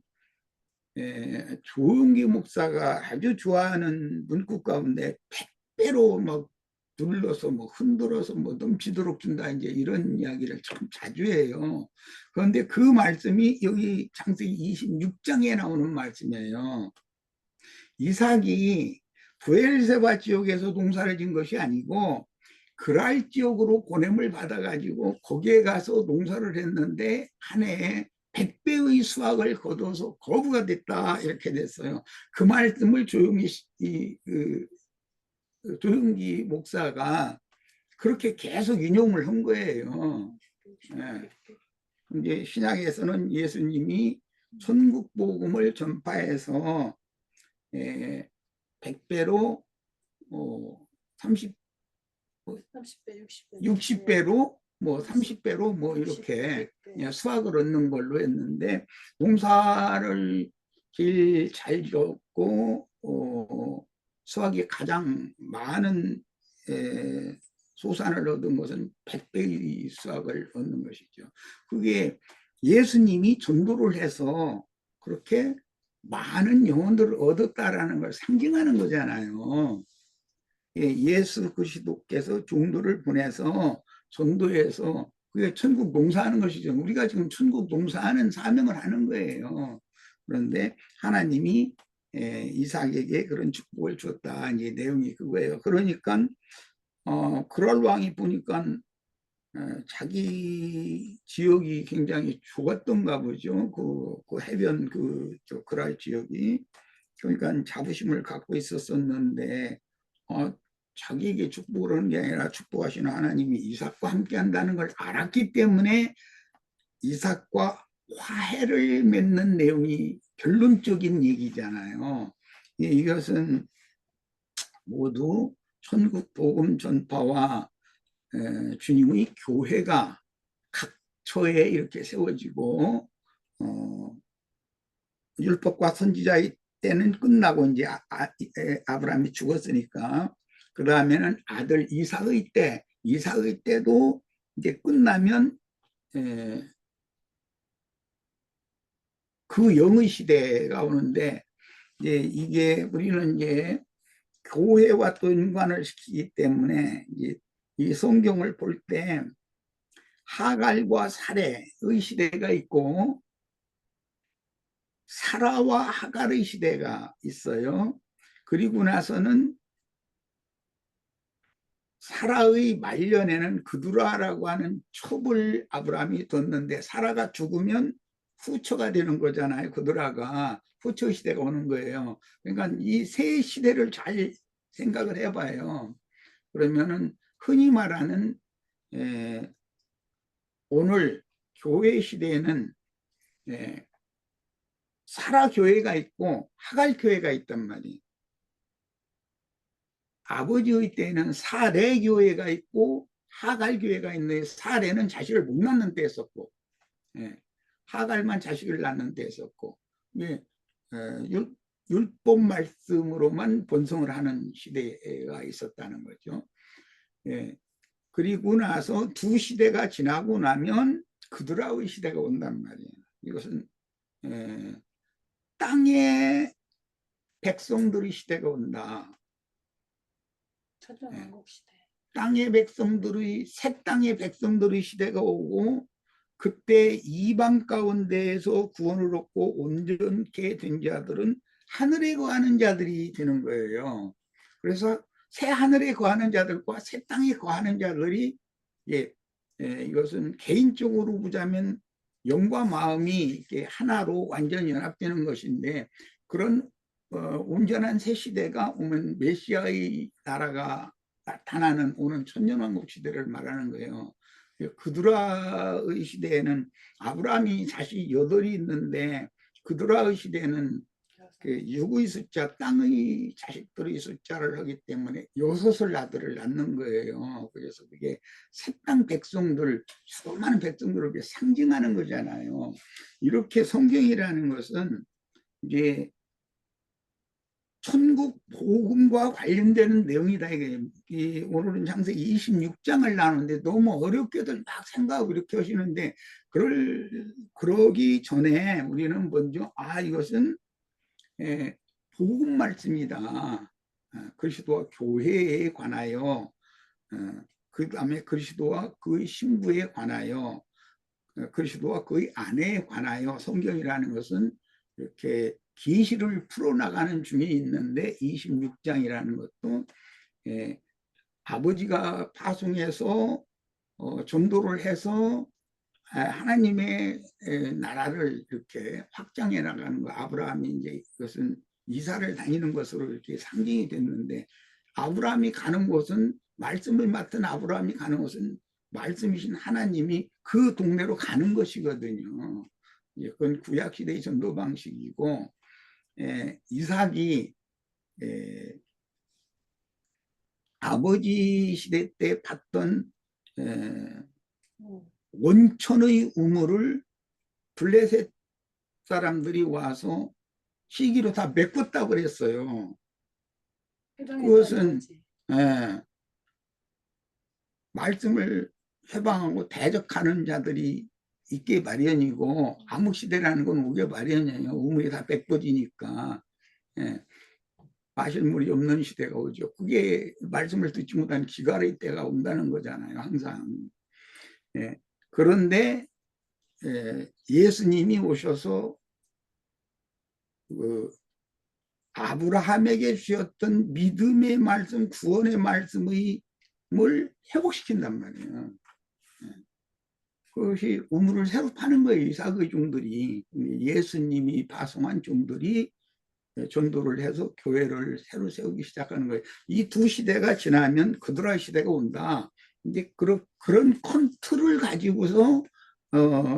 조은기 목사가 아주 좋아하는 문구 가운데 100배로 막 눌러서 뭐 흔들어서 뭐 넘치도록 준다 이제 이런 이야기를 참 자주 해요. 그런데 그 말씀이 여기 창세기 26장에 나오는 말씀이에요. 이삭이 브엘세바 지역에서 농사를 진 것이 아니고 그랄 지역으로 보냄을 받아가지고 거기에 가서 농사를 했는데 한 해에 100배의 수확을 거둬서 거부가 됐다 이렇게 됐어요. 그 말씀을 조용기 목사가 그렇게 계속 인용을 한 거예요. 이제 신약에서는 예수님이 천국 복음을 전파해서 100배로 60배로 뭐 30배로 뭐 이렇게 수확을 얻는 걸로 했는데 농사를 제일 잘 지었고 수확이 가장 많은 소산을 얻은 것은 100배의 수확을 얻는 것이죠. 그게 예수님이 전도를 해서 그렇게 많은 영혼들을 얻었다라는 걸 상징하는 거잖아요. 예수 그리스도께서 종도를 보내서 전도해서 그게 천국 농사하는 것이죠. 우리가 지금 천국 농사하는 사명을 하는 거예요. 그런데 하나님이 이삭에게 그런 축복을 줬다. 이제 내용이 그거예요. 그러니까 그랄 왕이 보니까 자기 지역이 굉장히 좋았던가 보죠. 그 해변 그랄 지역이. 그러니까 자부심을 갖고 있었었는데 자기에게 축복을 하는 게 아니라 축복하시는 하나님이 이삭과 함께 한다는 걸 알았기 때문에 이삭과 화해를 맺는 내용이 결론적인 얘기잖아요. 이것은 모두 천국 복음 전파와 주님의 교회가 각 처에 이렇게 세워지고 율법과 선지자의 때는 끝나고 이제 아브라함이 죽었으니까 그 다음에는 아들 이삭의 때도 이제 끝나면 그 영의 시대가 오는데 이게 우리는 이제 교회와 또 연관을 시키기 때문에 이 성경을 볼 때 하갈과 사레의 시대가 있고 사라와 하갈의 시대가 있어요. 그리고 나서는 사라의 말년에는 그두라라고 하는 첩을 아브라함이 뒀는데 사라가 죽으면 후처가 되는 거잖아요. 그두라가 후처 시대가 오는 거예요. 그러니까 이 세 시대를 잘 생각을 해봐요. 그러면은 흔히 말하는 오늘 교회 시대에는 사라 교회가 있고 하갈 교회가 있단 말이에요. 아버지의 때는 사례 교회가 있고 하갈 교회가 있는데 사레는 자식을 못 낳는 때였었고, 예, 하갈만 자식을 낳는 때였었고, 예, 율법 말씀으로만 번성을 하는 시대가 있었다는 거죠. 예, 그리고 나서 두 시대가 지나고 나면 그드라의 시대가 온단 말이에요. 이것은 땅의 백성들의 시대가 온다. 천년왕국 시대. 땅의 백성들의 새 땅의 백성들의 시대가 오고 그때 이방 가운데에서 구원을 얻고 온전케 된 자들은 하늘에 거하는 자들이 되는 거예요. 그래서 새 하늘에 거하는 자들과 새 땅에 거하는 자들이 이것은 개인적으로 보자면 영과 마음이 이렇게 하나로 완전히 연합되는 것인데 그런 온전한 새 시대가 오면 메시아의 나라가 나타나는 오는 천년왕국 시대를 말하는 거예요. 그드라의 시대에는 아브라함이 자식이 8이 있는데 그드라의 시대에는 그 육의 숫자, 땅의 자식들의 숫자를 하기 때문에 6을 아들을 낳는 거예요. 그래서 그게 새 땅 백성들, 수많은 백성들을 상징하는 거잖아요. 이렇게 성경이라는 것은 이제 천국 복음과 관련되는 내용이다. 이게 오늘은 창세기 26장을 나누는데 너무 어렵게들 막 생각하고 이렇게 하시는데 그러기 전에 우리는 먼저 이것은 복음 말씀이다. 그리스도와 교회에 관하여 그 다음에 그리스도와 그의 신부에 관하여 그리스도와 그의 아내에 관하여 성경이라는 것은 이렇게 계시를 풀어나가는 중에 있는데 26장이라는 것도 아버지가 파송해서 전도를 해서 하나님의 나라를 이렇게 확장해 나가는 거. 아브라함이 이제 이것은 이사를 다니는 것으로 이렇게 상징이 됐는데 아브라함이 가는 곳은 말씀을 맡은 아브라함이 가는 곳은 말씀이신 하나님이 그 동네로 가는 것이거든요. 그건 구약 시대의 전도 방식이고 이삭이 아버지 시대 때 봤던 원천의 우물을 블레셋 사람들이 와서 시기로 다 메꿨다고 그랬어요. 그것은 말씀을 회방하고 대적하는 자들이 있게 마련이고 암흑시대라는 건 오게 마련이에요. 우물이 다 메꿔지니까 마실 물이 없는 시대가 오죠. 그게 말씀을 듣지 못한 기갈의 때가 온다는 거잖아요. 항상. 그런데 예수님이 오셔서 아브라함에게 주셨던 믿음의 말씀, 구원의 말씀을 회복시킨단 말이에요. 그것이 우물을 새로 파는 거예요. 이삭의 종들이. 예수님이 파송한 종들이 전도를 해서 교회를 새로 세우기 시작하는 거예요. 이 두 시대가 지나면 그드라 시대가 온다. 이제 그런 컨트롤을 가지고서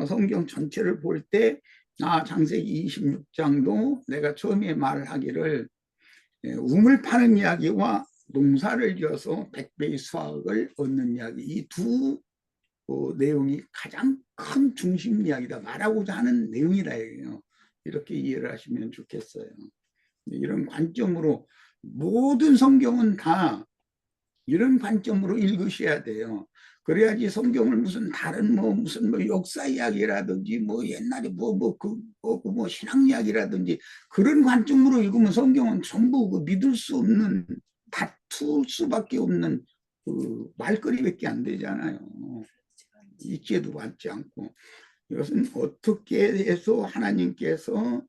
성경 전체를 볼 때 창세기 26장도 내가 처음에 말하기를 우물 파는 이야기와 농사를 지어서 100배의 수확을 얻는 이야기, 이 두 내용이 가장 큰 중심 이야기다. 말하고자 하는 내용이다. 이렇게 이해를 하시면 좋겠어요. 이런 관점으로 모든 성경은 다 이런 관점으로 읽으셔야 돼요. 그래야지 성경을 무슨 다른 무슨 역사 이야기라든지 옛날에 신앙 이야기라든지 그런 관점으로 읽으면 성경은 전부 믿을 수 없는, 다툴 수밖에 없는 말거리밖에 안 되잖아요. 이해도 받지 않고. 이것은 어떻게 해서 하나님께서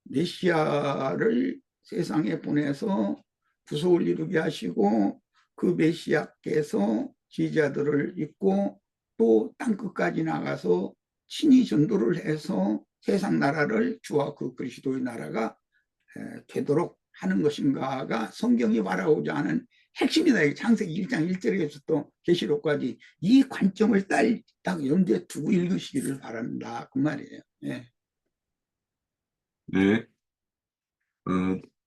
메시아를 세상에 보내서 구속을 이루게 하시고 그 메시아께서 지지자들을 입고 또 땅끝까지 나가서 친히 전도를 해서 세상 나라를 주와 그 그리스도의 나라가 되도록 하는 것인가가 성경이 말하고자 하는 핵심이다. 창세기 1장 1절에서 또 계시록까지 이 관점을 딱 염두에 두고 읽으시기를 바랍니다. 그 말이에요. 네.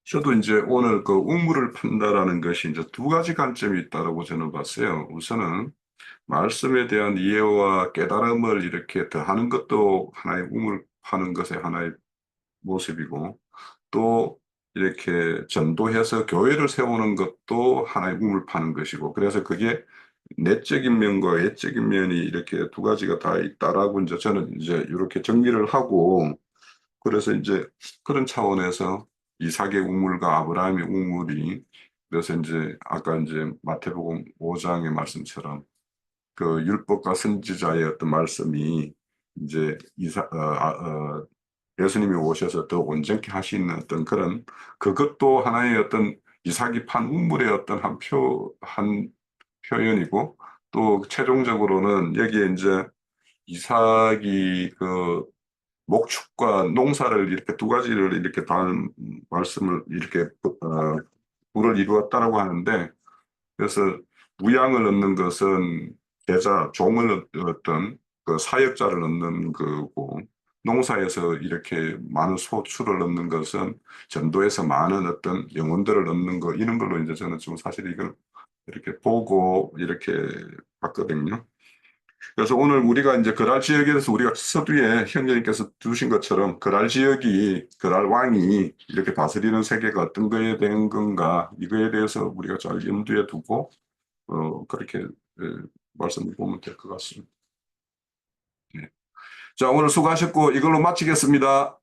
저도 이제 오늘 그 우물을 판다라는 것이 이제 두 가지 관점이 있다고 저는 봤어요. 우선은 말씀에 대한 이해와 깨달음을 이렇게 더하는 것도 하나의 우물 파는 것의 하나의 모습이고, 또 이렇게 전도해서 교회를 세우는 것도 하나의 우물 파는 것이고, 그래서 그게 내적인 면과 외적인 면이 이렇게 두 가지가 다 있다라고 이제 저는 이제 이렇게 정리를 하고, 그래서 이제 그런 차원에서 이삭의 우물과 아브라함의 우물이, 그래서 이제 아까 이제 마태복음 5장의 말씀처럼 그 율법과 선지자의 어떤 말씀이 이제 예수님이 오셔서 더 온전케 하시는 어떤 그런, 그것도 하나의 어떤 이삭이 판 우물의 어떤 한 표현이고, 또 최종적으로는 여기에 이제 이삭이 그 목축과 농사를 이렇게 두 가지를 이렇게 단 말씀을 이렇게 부를 이루었다라고 하는데, 그래서 부양을 얻는 것은 계자, 종을 얻던 그 사역자를 얻는 거고, 농사에서 이렇게 많은 소출을 얻는 것은 전도에서 많은 어떤 영혼들을 얻는 거, 이런 걸로 이제 저는 좀 사실 이걸 이렇게 보고 이렇게 봤거든요. 그래서 오늘 우리가 이제 그랄 지역에 대해서 우리가 서두에 형제님께서 두신 것처럼 그랄 지역이, 그랄 왕이 이렇게 다스리는 세계가 어떤 거에 대한 건가, 이거에 대해서 우리가 잘 염두에 두고 그렇게 말씀을 보면 될 것 같습니다. 네. 자, 오늘 수고하셨고 이걸로 마치겠습니다.